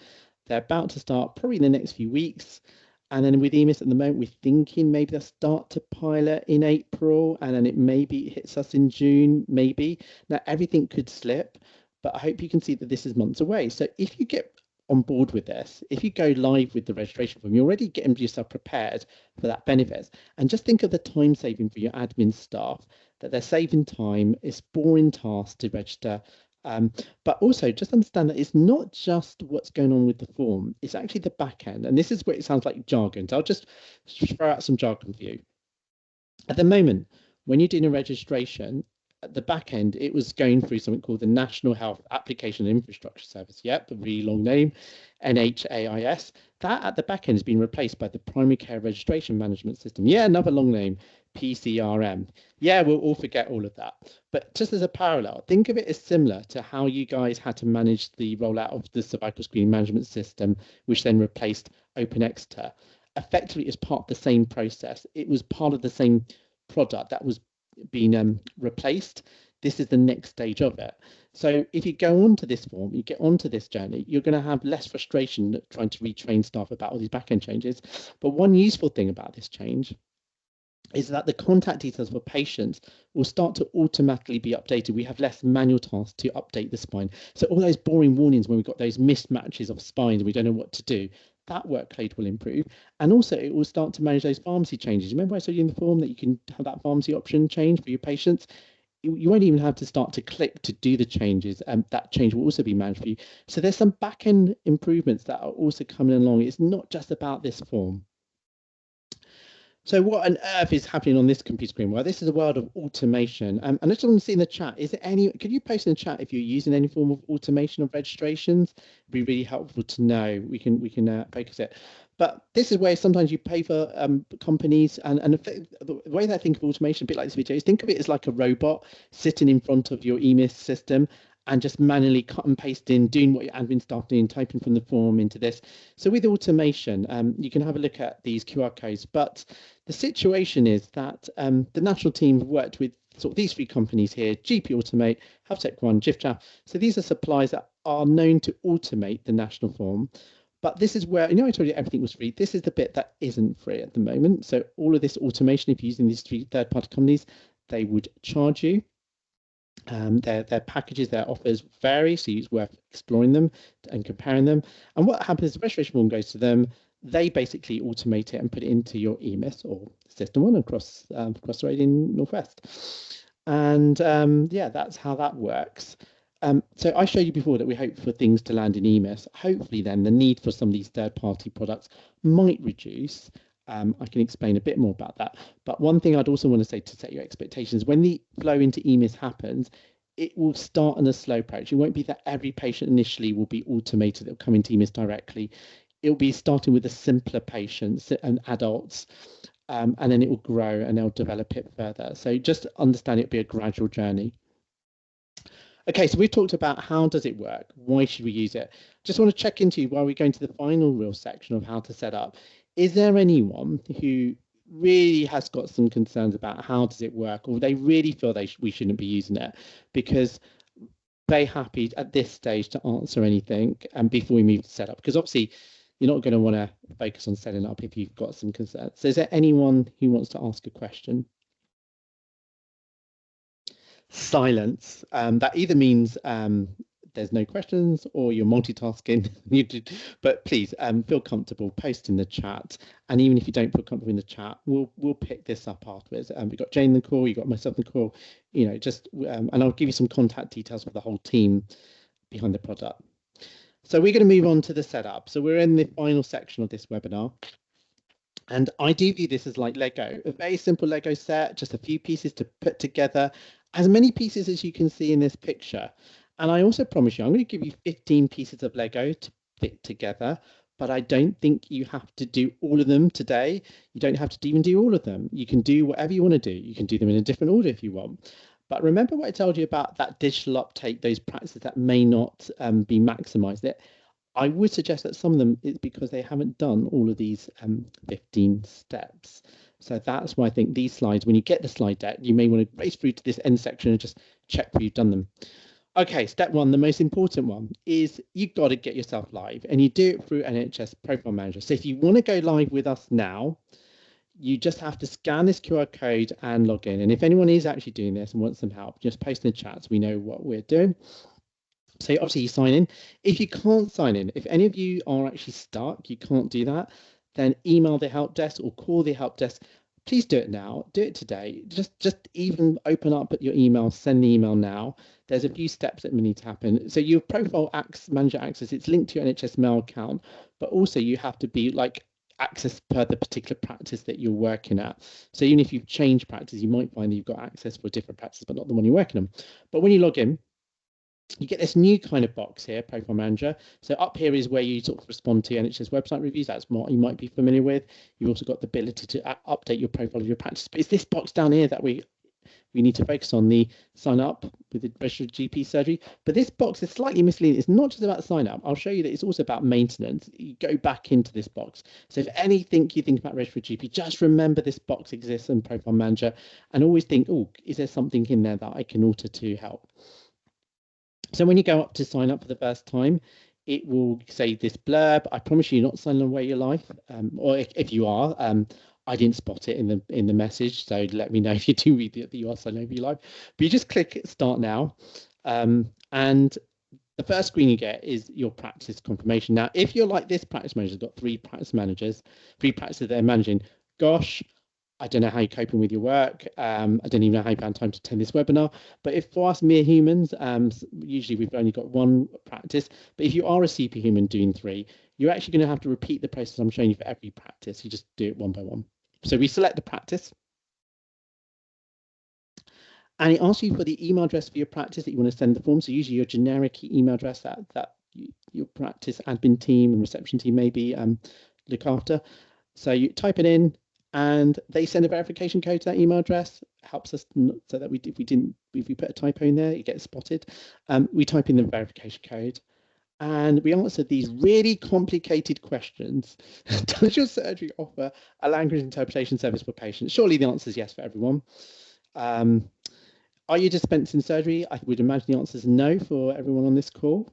They're about to start probably in the next few weeks. And then with EMIS at the moment, we're thinking maybe they'll start to pilot in April, and then it maybe hits us in June, maybe. Now, everything could slip, but I hope you can see that this is months away. So if you get on board with this, if you go live with the registration form, you're already getting yourself prepared for that benefits. And just think of the time saving for your admin staff, that they're saving time. It's boring tasks to register. But also just understand that it's not just what's going on with the form, it's actually the back end. And this is where it sounds like jargon. So I'll just throw out some jargon for you. At the moment, when you're doing a registration, at the back end, it was going through something called the National Health Application and Infrastructure Service. Yep, a really long name, NHAIS. That at the back end has been replaced by the Primary Care Registration Management System. Yeah, another long name, PCRM. Yeah, we'll all forget all of that. But just as a parallel, think of it as similar to how you guys had to manage the rollout of the cervical screening management system, which then replaced OpenExeter. Effectively, it's part of the same process. It was part of the same product that was being replaced. This is the next stage of it. So if you go onto this form, you get onto this journey, you're going to have less frustration trying to retrain staff about all these back-end changes. But one useful thing about this change is that the contact details for patients will start to automatically be updated. We have less manual tasks to update the spine. So all those boring warnings when we've got those mismatches of spines, we don't know what to do, that workload will improve. And also it will start to manage those pharmacy changes. Remember I showed you in the form that you can have that pharmacy option change for your patients? You won't even have to start to click to do the changes, and that change will also be managed for you. So there's some back-end improvements that are also coming along. It's not just about this form. So what on earth is happening on this computer screen? Well, this is a world of automation. And I just want to see in the chat, is there any, could you post in the chat if you're using any form of automation of registrations? It'd be really helpful to know. We can focus it. But this is where sometimes you pay for companies, and the way that I think of automation, a bit like this video, is think of it as like a robot sitting in front of your EMIS system and just manually cut and pasting, doing what your admin staff doing, typing from the form into this. So with automation, you can have a look at these QR codes, but the situation is that the national team have worked with sort of these three companies here, GP Automate, HealthTech One, JIFJAF. So these are suppliers that are known to automate the national form. But this is where, I told you everything was free. This is the bit that isn't free at the moment. So all of this automation, if you're using these three third-party companies, they would charge you. Their packages, their offers vary, so it's worth exploring them and comparing them. And what happens is the registration form goes to them. They basically automate it and put it into your EMIS or System 1 across the road in Northwest. And yeah, that's how that works. So I showed you before that we hope for things to land in EMIS. Hopefully then the need for some of these third-party products might reduce. I can explain a bit more about that. But one thing I'd also want to say to set your expectations, when the flow into EMIS happens, it will start on a slow approach. It won't be that every patient initially will be automated. It'll come into EMIS directly. It'll be starting with the simpler patients and adults, and then it will grow and they'll develop it further. So just understand it'll be a gradual journey. Okay, so we've talked about how does it work? Why should we use it? Just want to check into you while we go into the final real section of how to set up. Is there anyone who really has got some concerns about how does it work, or they really feel we shouldn't be using it? Because they're happy at this stage to answer anything and before we move to setup, because obviously you're not going to want to focus on setting up if you've got some concerns. So is there anyone who wants to ask a question? Silence. That either means there's no questions or you're multitasking. But please feel comfortable, post in the chat. And even if you don't feel comfortable in the chat, we'll pick this up afterwards. We've got Jane in the call, you've got myself in the call, just and I'll give you some contact details for the whole team behind the product. So we're going to move on to the setup. So we're in the final section of this webinar. And I do view this as like Lego, a very simple Lego set, just a few pieces to put together, as many pieces as you can see in this picture. And I also promise you, I'm going to give you 15 pieces of Lego to fit together, but I don't think you have to do all of them today. You don't have to even do all of them. You can do whatever you want to do. You can do them in a different order if you want. But remember what I told you about that digital uptake, those practices that may not be maximized. I would suggest that some of them is because they haven't done all of these 15 steps. So that's why I think these slides, when you get the slide deck, you may want to race through to this end section and just check where you've done them. Okay, step one, the most important one is you've got to get yourself live, and you do it through NHS Profile Manager. So if you want to go live with us now, you just have to scan this QR code and log in. And if anyone is actually doing this and wants some help, just post in the chat so we know what we're doing. So obviously you sign in. If you can't sign in, if any of you are actually stuck, you can't do that, then email the help desk or call the help desk. Please do it now. Do it today. Just even open up your email, send the email now. There's a few steps that need to happen. So your profile manager access, it's linked to your NHS mail account, but also you have to be like access per the particular practice that you're working at. So even if you've changed practice, you might find that you've got access for a different practice, but not the one you're working on. But when you log in, you get this new kind of box here, Profile Manager. So up here is where you sort of respond to NHS website reviews. That's what you might be familiar with. You've also got the ability to update your profile of your practice. But it's this box down here that we need to focus on, the sign up with the registered GP surgery. But this box is slightly misleading. It's not just about sign up. I'll show you that it's also about maintenance. You go back into this box. So if anything you think about registered GP, just remember this box exists in Profile Manager and always think, oh, is there something in there that I can alter to help? So when you go up to sign up for the first time, it will say this blurb. I promise you, you're not signing away your life, or if you are, I didn't spot it in the message, so let me know if you do read that you are signing over your life. But you just click Start Now, and the first screen you get is your practice confirmation. Now, if you're like this practice manager's got three practices they're managing, gosh, I don't know how you're coping with your work. I don't even know how you found time to attend this webinar. But if for us mere humans, usually we've only got one practice. But if you are a superhuman doing three, you're actually going to have to repeat the process I'm showing you for every practice. You just do it one by one. So we select the practice. And it asks you for the email address for your practice that you want to send the form. So usually your generic email address that your practice admin team and reception team maybe look after. So you type it in, and they send a verification code to that email address. Helps us so that if we put a typo in there, it gets spotted. We type in the verification code, and we answer these really complicated questions. Does your surgery offer a language interpretation service for patients? Surely the answer is yes for everyone. Are you dispensing surgery? I would imagine the answer is no for everyone on this call.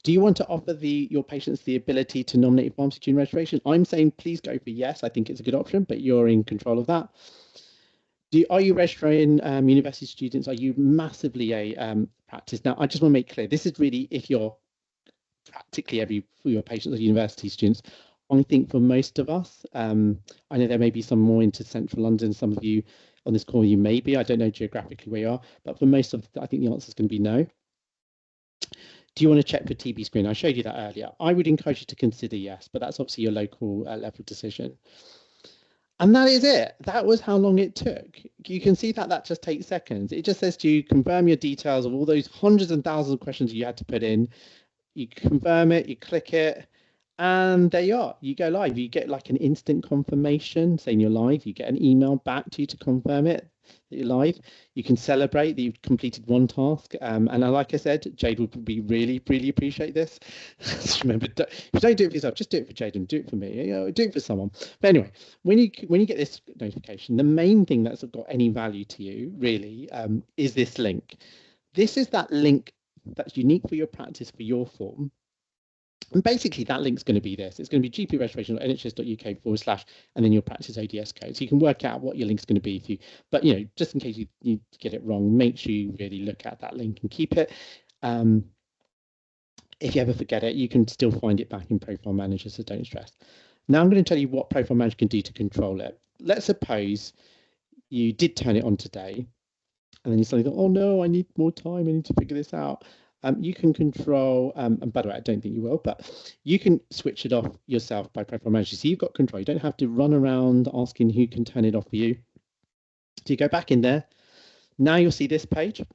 Do you want to offer your patients the ability to nominate a pharmacy during registration? I'm saying please go for yes. I think it's a good option, but you're in control of that. Are you registering university students? Are you massively a practice? Now, I just want to make clear, this is really if you're practically for your patients are university students. I think for most of us, I know there may be some more into central London, some of you on this call, you may be, I don't know geographically where you are, but for most of, I think the answer is going to be no. Do you want to check for TB screen? I showed you that earlier. I would encourage you to consider yes, but that's obviously your local level decision. And that is it. That was how long it took. You can see that just takes seconds. It just says to you, confirm your details of all those hundreds and thousands of questions you had to put in. You confirm it, you click it, and there you are. You go live. You get like an instant confirmation saying you're live. You get an email back to you to confirm it that you're live. You can celebrate that you've completed one task. And like I said, Jade would be really appreciate this. Remember, if you don't do it for yourself, just do it for Jade and do it for me. Do it for someone. But anyway, when you get this notification, the main thing that's got any value to you really is this link. This is that link that's unique for your practice for your form. And basically that link's going to be this. It's going to be GP registration.nhs.uk/ and then your practice ODS code. So you can work out what your link's going to be for you. But just in case you get it wrong, make sure you really look at that link and keep it. If you ever forget it, you can still find it back in Profile Manager, so don't stress. Now I'm going to tell you what Profile Manager can do to control it. Let's suppose you did turn it on today, and then you suddenly thought, oh no, I need more time, I need to figure this out. You can control, and by the way, I don't think you will, but you can switch it off yourself by Profile Manager. So you've got control. You don't have to run around asking who can turn it off for you. So you go back in there. Now you'll see this page. And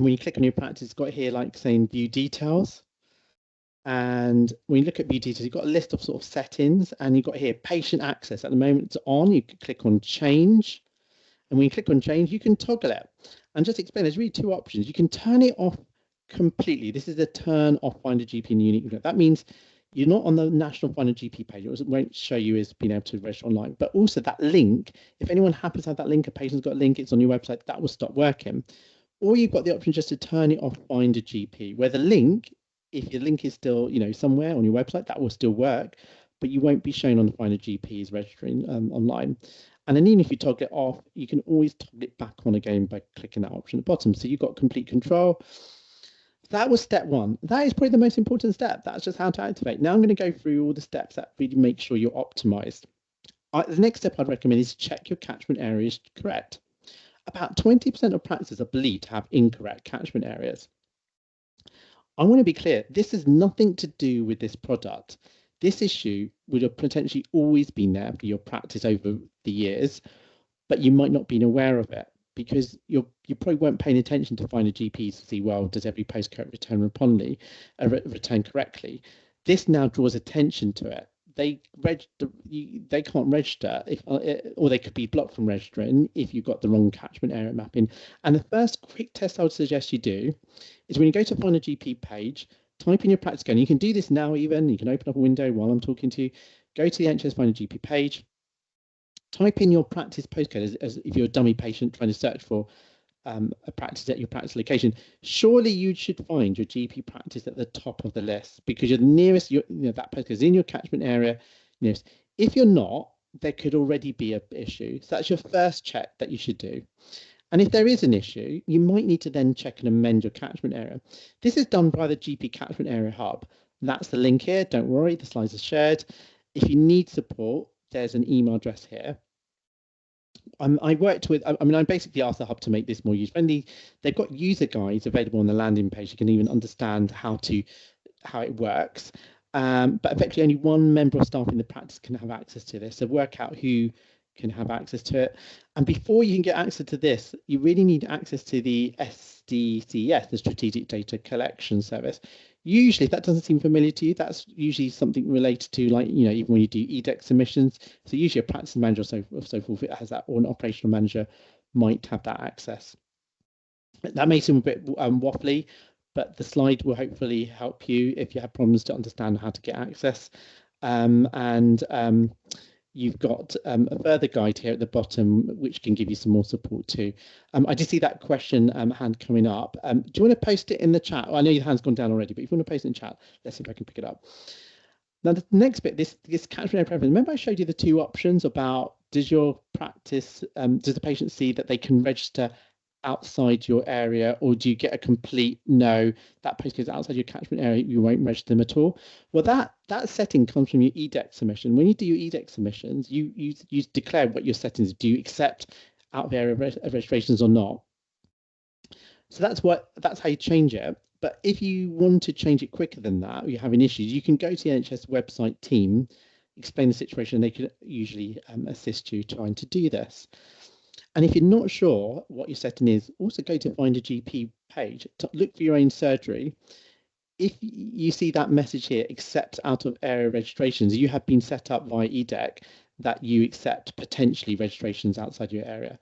when you click on your practice, it's got here like saying view details. And when you look at view details, you've got a list of sort of settings, and you've got here patient access. At the moment it's on, you can click on change. And when you click on change, you can toggle it. And just explain, there's really two options. You can turn it off completely. This is a turn off Find a GP in unique. That means you're not on the national Find a GP page. It won't show you as being able to register online. But also that link, if anyone happens to have that link, a patient's got a link, it's on your website, that will stop working. Or you've got the option just to turn it off Find a GP, where the link, if your link is still somewhere on your website, that will still work, but you won't be shown on the Find a GP as registering online. And then even if you toggle it off, you can always toggle it back on again by clicking that option at the bottom. So you've got complete control. That was step one. That is probably the most important step. That's just how to activate. Now I'm going to go through all the steps that really make sure you're optimized. The next step I'd recommend is check your catchment areas correct. About 20% of practices are believed to have incorrect catchment areas. I want to be clear, this has nothing to do with this product. This issue would have potentially always been there for your practice over the years, but you might not have been aware of it because you probably weren't paying attention to find a GP to see, well, does every postcode return correctly? This now draws attention to it. They can't register or they could be blocked from registering if you've got the wrong catchment area mapping. And the first quick test I would suggest you do is when you go to find a GP page, type in your practice code. And you can do this now even. You can open up a window while I'm talking to you. Go to the NHS Find a GP page. Type in your practice postcode as if you're a dummy patient trying to search for a practice at your practice location. Surely you should find your GP practice at the top of the list because you're the nearest. That postcode is in your catchment area. If you're not, there could already be an issue. So that's your first check that you should do. And if there is an issue, you might need to then check and amend your catchment area. This is done by the GP Catchment Area Hub. That's the link here. Don't worry, the slides are shared. If you need support, there's an email address here. I basically asked the Hub to make this more user-friendly. They've got user guides available on the landing page. You can even understand how it works. But effectively, only one member of staff in the practice can have access to this. So work out who can have access to it. And before you can get access to this, you really need access to the SDCS, the Strategic Data Collection Service. Usually, if that doesn't seem familiar to you, that's usually something related to, like, even when you do EDEC submissions. So usually a practice manager or so forth, it has that, or an operational manager might have that access. That may seem a bit waffly, but the slide will hopefully help you if you have problems to understand how to get access. You've got a further guide here at the bottom, which can give you some more support too. I did see that question hand coming up. Do you want to post it in the chat? Well, I know your hand's gone down already, but if you want to post it in chat, let's see if I can pick it up. Now, the next bit, this catchment area preference. Remember I showed you the two options about does your practice, does the patient see that they can register outside your area, or do you get a complete no, that postcode is outside your catchment area, you won't register them at all? Well, that setting comes from your EDEC submission. When you do your EDEC submissions, you declare what your settings. Do you accept out of area registrations or not? So that's how you change it. But if you want to change it quicker than that, or you're having issues, you can go to the NHS website team, explain the situation, and they can usually assist you trying to do this. And if you're not sure what your setting is, also go to Find a GP page, look for your own surgery. If you see that message here, accept out of area registrations, you have been set up via EDEC that you accept potentially registrations outside your area.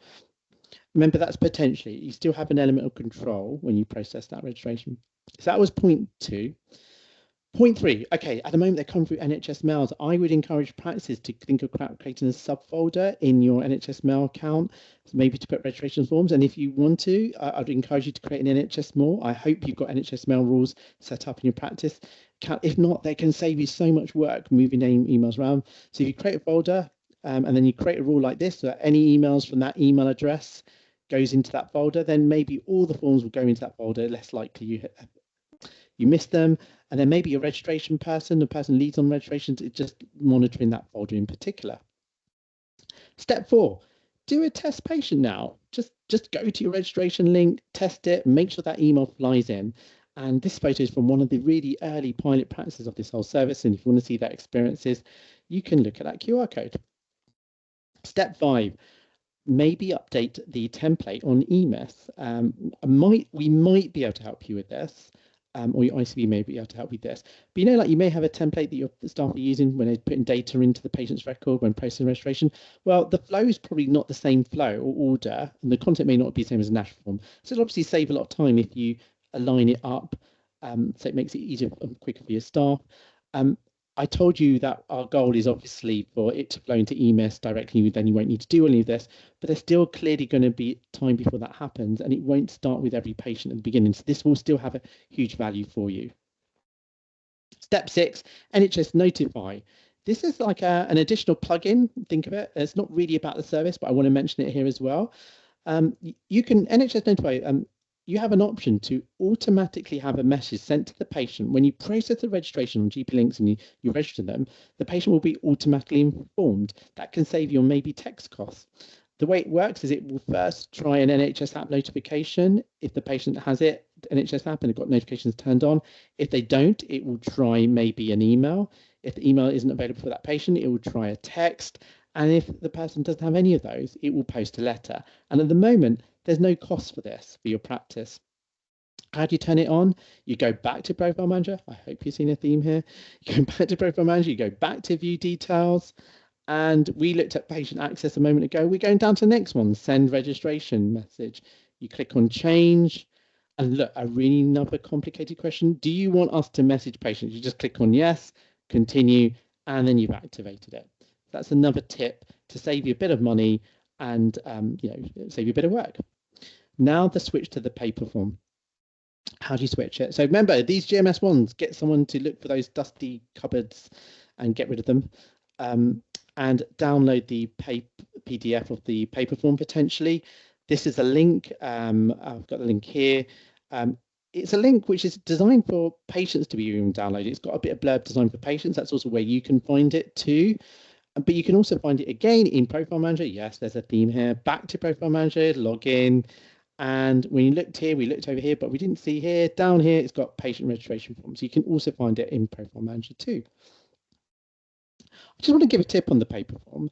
Remember, that's potentially. You still have an element of control when you process that registration. So that was point 2. Point 3, okay, at the moment they come through NHS Mails. I would encourage practices to think of creating a subfolder in your NHS Mail account, maybe to put registration forms. And if you want to, I'd encourage you to create an NHS Mail. I hope you've got NHS Mail rules set up in your practice. If not, they can save you so much work moving emails around. So if you create a folder and then you create a rule like this, so that any emails from that email address goes into that folder, then maybe all the forms will go into that folder, less likely you miss them. And then maybe your registration person, the person leads on registrations, is just monitoring that folder in particular. Step 4, do a test patient now. Just go to your registration link, test it, make sure that email flies in. And this photo is from one of the really early pilot practices of this whole service. And if you want to see that experiences, you can look at that QR code. Step 5, maybe update the template on EMIS. We might be able to help you with this. Or your ICB may be able to help with this. But like you may have a template that your staff are using when they're putting data into the patient's record when processing registration. Well, the flow is probably not the same flow or order, and the content may not be the same as a national form. So it'll obviously save a lot of time if you align it up, so it makes it easier and quicker for your staff. I told you that our goal is obviously for it to flow into EMIS directly, then you won't need to do any of this, but there's still clearly going to be time before that happens, and it won't start with every patient at the beginning. So this will still have a huge value for you. Step 6, NHS Notify. This is like an additional plugin, think of it. It's not really about the service, but I want to mention it here as well. You can, NHS Notify, you have an option to automatically have a message sent to the patient. When you process the registration on GP links and you register them, the patient will be automatically informed. That can save you on maybe text costs. The way it works is it will first try an NHS app notification. If the patient has it, NHS app, and they've got notifications turned on. If they don't, it will try maybe an email. If the email isn't available for that patient, it will try a text. And if the person doesn't have any of those, it will post a letter. And at the moment, there's no cost for this for your practice. How do you turn it on? You go back to Profile Manager. I hope you've seen a theme here. You go back to Profile Manager, you go back to View Details. And we looked at patient access a moment ago. We're going down to the next one, Send Registration Message. You click on Change. And look, a really another complicated question. Do you want us to message patients? You just click on Yes, Continue, and then you've activated it. That's another tip to save you a bit of money and save you a bit of work. Now the switch to the paper form. How do you switch it? So remember, these GMS ones, get someone to look for those dusty cupboards and get rid of them, and download the PDF of the paper form potentially. This is a link. I've got the link here. It's a link which is designed for patients to be even downloaded. It's got a bit of blurb designed for patients. That's also where you can find it too. But you can also find it again in Profile Manager. Yes, there's a theme here. Back to Profile Manager, log in. And when you looked here, we looked over here, but we didn't see here. Down here, it's got patient registration form. So you can also find it in Profile Manager too. I just want to give a tip on the paper form.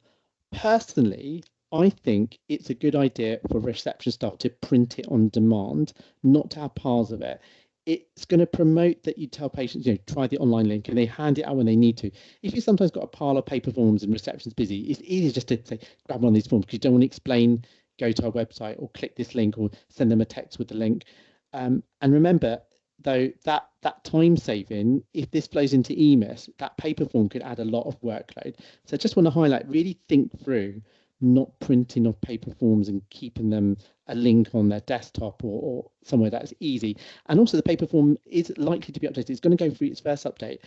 Personally, I think it's a good idea for reception staff to print it on demand, not to have piles of it. It's going to promote that you tell patients, try the online link, and they hand it out when they need to. If you've sometimes got a pile of paper forms and reception's busy, it's easier just to say, grab one of these forms because you don't want to explain, go to our website or click this link or send them a text with the link. And remember, though, that time saving, if this flows into EMIS, that paper form could add a lot of workload. So I just want to highlight, really think through not printing off paper forms and keeping them a link on their desktop or somewhere that's easy. And also the paper form is likely to be updated. It's going to go through its first update.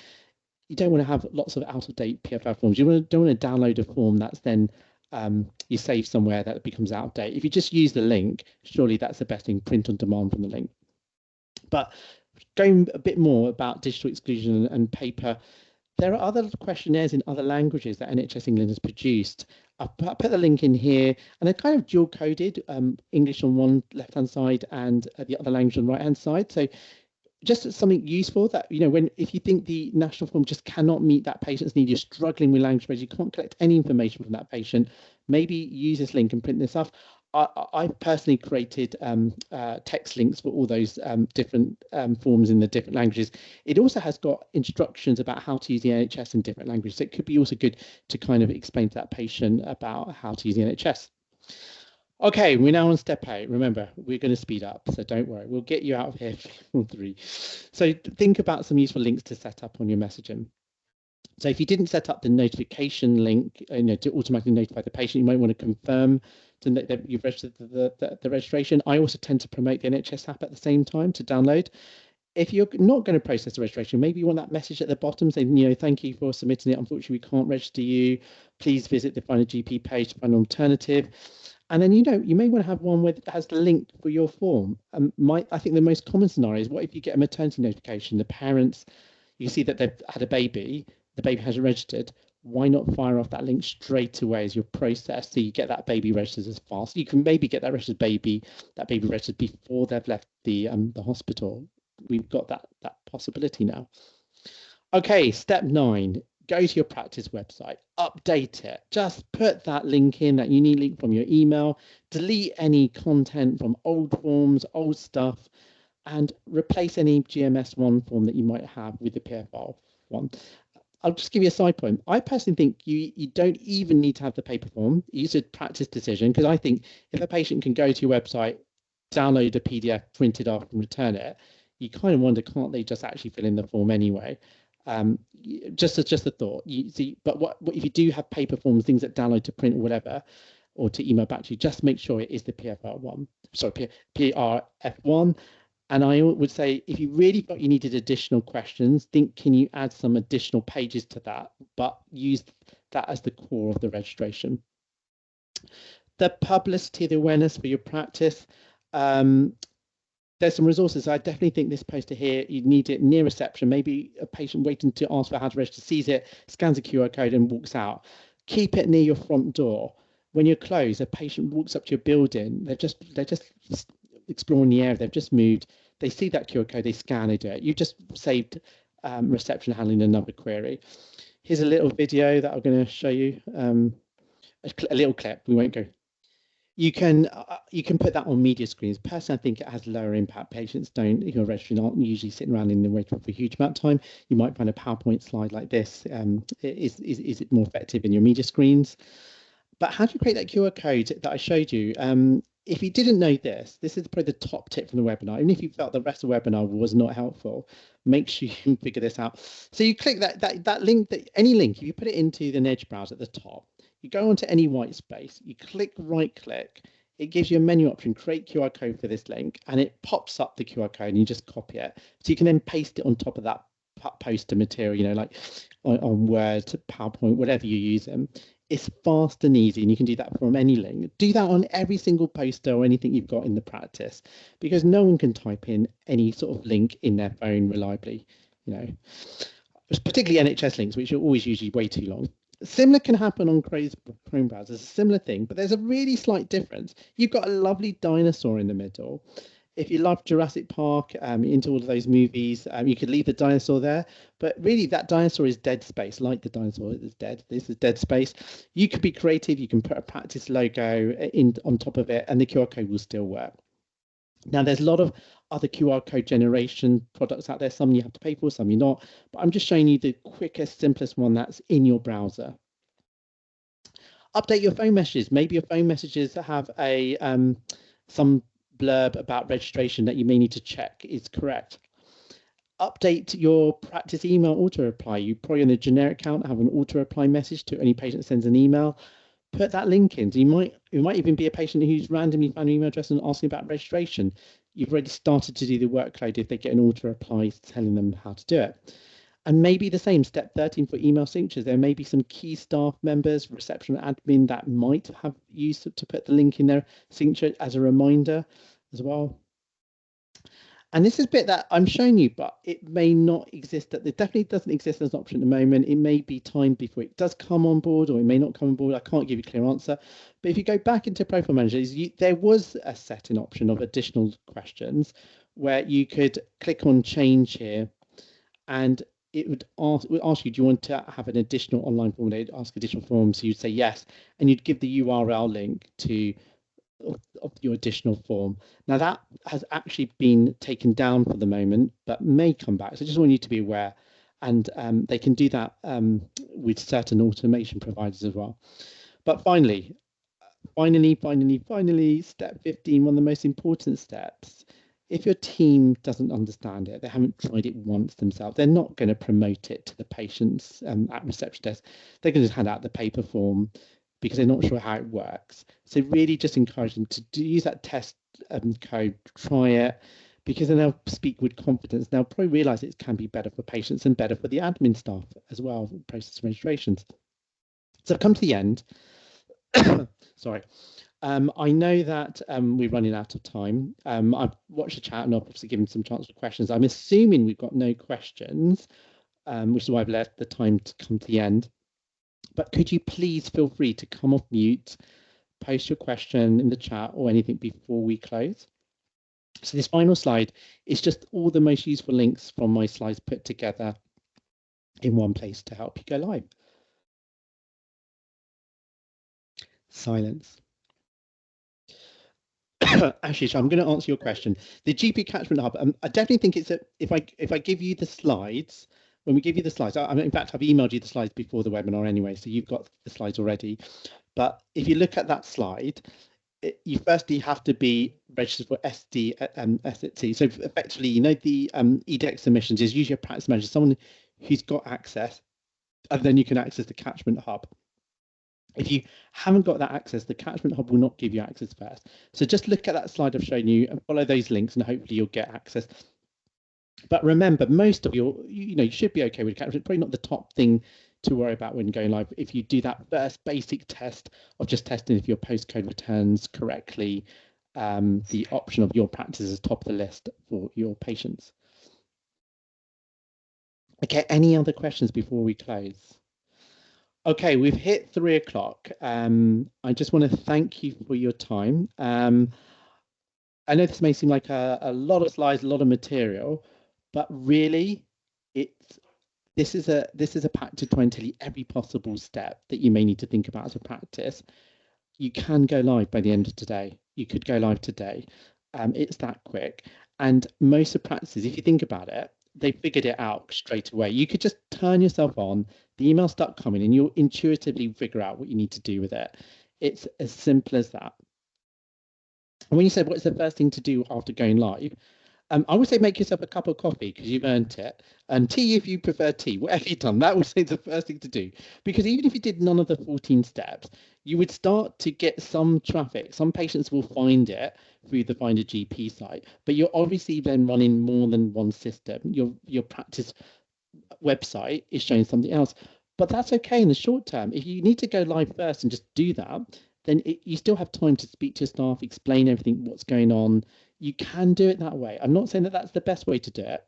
You don't want to have lots of out-of-date PFL forms. You don't want to download a form that's then you save somewhere that becomes out of date. If you just use the link, surely that's the best thing, print on demand from the link. But going a bit more about digital exclusion and paper, there are other questionnaires in other languages that NHS England has produced. I've put the link in here, and they're kind of dual coded, English on one left-hand side and the other language on the right-hand side. So just something useful that, if you think the national form just cannot meet that patient's need, you're struggling with language barriers, you can't collect any information from that patient, maybe use this link and print this off. I've personally created text links for all those different forms in the different languages. It also has got instructions about how to use the NHS in different languages. So it could be also good to kind of explain to that patient about how to use the NHS. Okay, we're now on step 8. Remember, we're going to speed up, so don't worry. We'll get you out of here for 3. So think about some useful links to set up on your messaging. So if you didn't set up the notification link, to automatically notify the patient, you might want to confirm that you've registered the registration. I also tend to promote the NHS app at the same time to download. If you're not going to process the registration, maybe you want that message at the bottom saying, thank you for submitting it. Unfortunately, we can't register you. Please visit the Find a GP page to find an alternative. And then, you may want to have one that has the link for your form. I think the most common scenario is, what if you get a maternity notification? The parents, you see that they've had a baby, the baby hasn't registered. Why not fire off that link straight away as your process, so you get that baby registered as fast? You can maybe get that baby registered before they've left the hospital. We've got that possibility now. Okay, step 9. Go to your practice website, update it. Just put that link in, that unique link from your email. Delete any content from old forms, old stuff, and replace any GMS1 form that you might have with the PFR one. I'll just give you a side point. I personally think you don't even need to have the paper form. Use a practice decision, because I think if a patient can go to your website, download a PDF, print it off, and return it, you kind of wonder, can't they just actually fill in the form anyway? Just a thought. You see, but what if you do have paper forms, things that download to print or whatever, or to email back to you, just make sure it is the PFR1. Sorry, PRF1. And I would say, if you really thought you needed additional questions, can you add some additional pages to that, but use that as the core of the registration. The publicity, the awareness for your practice. There's some resources. I definitely think this poster here, you need it near reception. Maybe a patient waiting to ask for how to register sees it, scans a QR code and walks out. Keep it near your front door. When you're closed, a patient walks up to your building. They're just exploring the area. They've just moved. They see that QR code, they scan it. You just saved reception handling another query. Here's a little video that I'm going to show you. A little clip. We won't go. You can put that on media screens. Personally, I think it has lower impact. Patients don't, who are registering, aren't usually sitting around in the waiting for a huge amount of time. You might find a PowerPoint slide like this is it more effective in your media screens. But how do you create that QR code that I showed you? If you didn't know this is probably the top tip from the webinar. Even if you felt the rest of the webinar was not helpful, make sure you figure this out. So you click that link, any link, if you put it into the Edge browser at the top, you go onto any white space, you click right click, it gives you a menu option, create QR code for this link, and it pops up the QR code and you just copy it. So you can then paste it on top of that poster material, like on Word, PowerPoint, whatever you use them. It's fast and easy, and you can do that from any link. Do that on every single poster or anything you've got in the practice, because no one can type in any sort of link in their phone reliably, particularly NHS links, which are always usually way too long. Similar can happen on Chrome browsers, a similar thing, but there's a really slight difference. You've got a lovely dinosaur in the middle. If you love Jurassic Park, into all of those movies, you could leave the dinosaur there, but really that dinosaur is dead space, like the dinosaur is dead. This is dead space. You could be creative. You can put a practice logo on top of it, and the QR code will still work. Now, there's a lot of other QR code generation products out there. Some you have to pay for, some you're not. But I'm just showing you the quickest, simplest one that's in your browser. Update your phone messages. Maybe your phone messages have some blurb about registration that you may need to check is correct. Update your practice email auto reply. You probably on the generic account have an auto reply message to any patient that sends an email. Put that link in. So you might even be a patient who's randomly found an email address and asking about registration. You've already started to do the workload if they get an auto reply telling them how to do it. And maybe the same, step 13 for email signatures. There may be some key staff members, reception admin, that might have used to put the link in their signature as a reminder as well. And this is a bit that I'm showing you, but it may not exist. It definitely doesn't exist as an option at the moment. It may be time before it does come on board, or it may not come on board. I can't give you a clear answer. But if you go back into Profile Manager, there was a setting option of additional questions where you could click on change here, and it would ask you, do you want to have an additional online form? They'd ask additional forms. So you'd say yes, and you'd give the URL link to of your additional form. Now that has actually been taken down for the moment, but may come back. So I just want you to be aware, and they can do that with certain automation providers as well. But finally, step 15, one of the most important steps. If your team doesn't understand it, they haven't tried it once themselves, they're not going to promote it to the patients at reception desk. They're going to just hand out the paper form because they're not sure how it works. So really just encourage them to use that test code, try it, because then they'll speak with confidence. They'll probably realize it can be better for patients and better for the admin staff as well, process registrations. So I've come to the end. Sorry. I know that we're running out of time. I've watched the chat and I've obviously given some chance for questions. I'm assuming we've got no questions, which is why I've left the time to come to the end. But could you please feel free to come off mute, post your question in the chat or anything before we close. So this final slide is just all the most useful links from my slides put together in one place to help you go live. Silence. Ashish, I'm going to answer your question. The GP Catchment Hub, I definitely think it's if I give you the slides, when we give you the slides, in fact, I've emailed you the slides before the webinar anyway, so you've got the slides already. But if you look at that slide, you firstly have to be registered for ST. So effectively, the EDEX submissions is usually a practice manager, someone who's got access, and then you can access the Catchment Hub. If you haven't got that access, the Catchment Hub will not give you access first. So just look at that slide I've shown you and follow those links, and hopefully you'll get access. But remember, most of you should be okay with Catchment. Probably not the top thing to worry about when going live. If you do that first basic test of just testing if your postcode returns correctly, the option of your practice is top of the list for your patients. Okay, any other questions before we close? Okay, we've hit 3 o'clock. I just want to thank you for your time. I know this may seem like a lot of slides, a lot of material, but really it's this is a pack to try and tell you every possible step that you may need to think about as a practice. You can go live by the end of today. You could go live today. It's that quick. And most of practices, if you think about it, they figured it out straight away. You could just turn yourself on, the emails start coming, and you'll intuitively figure out what you need to do with it. It's as simple as that. And when you said what's the first thing to do after going live, I would say make yourself a cup of coffee because you've earned it. And tea if you prefer tea, whatever you've done, that would say the first thing to do. Because even if you did none of the 14 steps, you would start to get some traffic. Some patients will find it through the Find a GP site, but you're obviously then running more than one system. Your practice website is showing something else. But that's okay in the short term. If you need to go live first and just do that, then you still have time to speak to your staff, explain everything, what's going on. You can do it that way. I'm not saying that that's the best way to do it,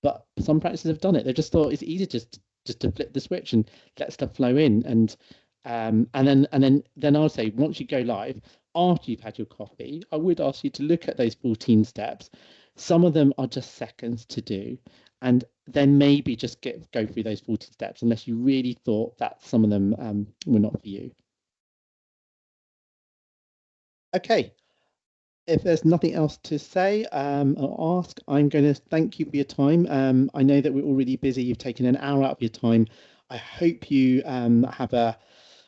but some practices have done it. They just thought it's easier just to flip the switch and let stuff flow in. And then I'll say once you go live, after you've had your coffee, I would ask you to look at those 14 steps. Some of them are just seconds to do, and then maybe just go through those 14 steps unless you really thought that some of them were not for you. Okay. If there's nothing else to say or ask, I'm going to thank you for your time. I know that we're already busy. You've taken an hour out of your time. I hope you have a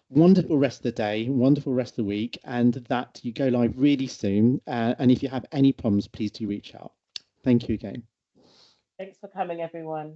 wonderful rest of the day, wonderful rest of the week, and that you go live really soon. And if you have any problems, please do reach out. Thank you again. Thanks for coming, everyone.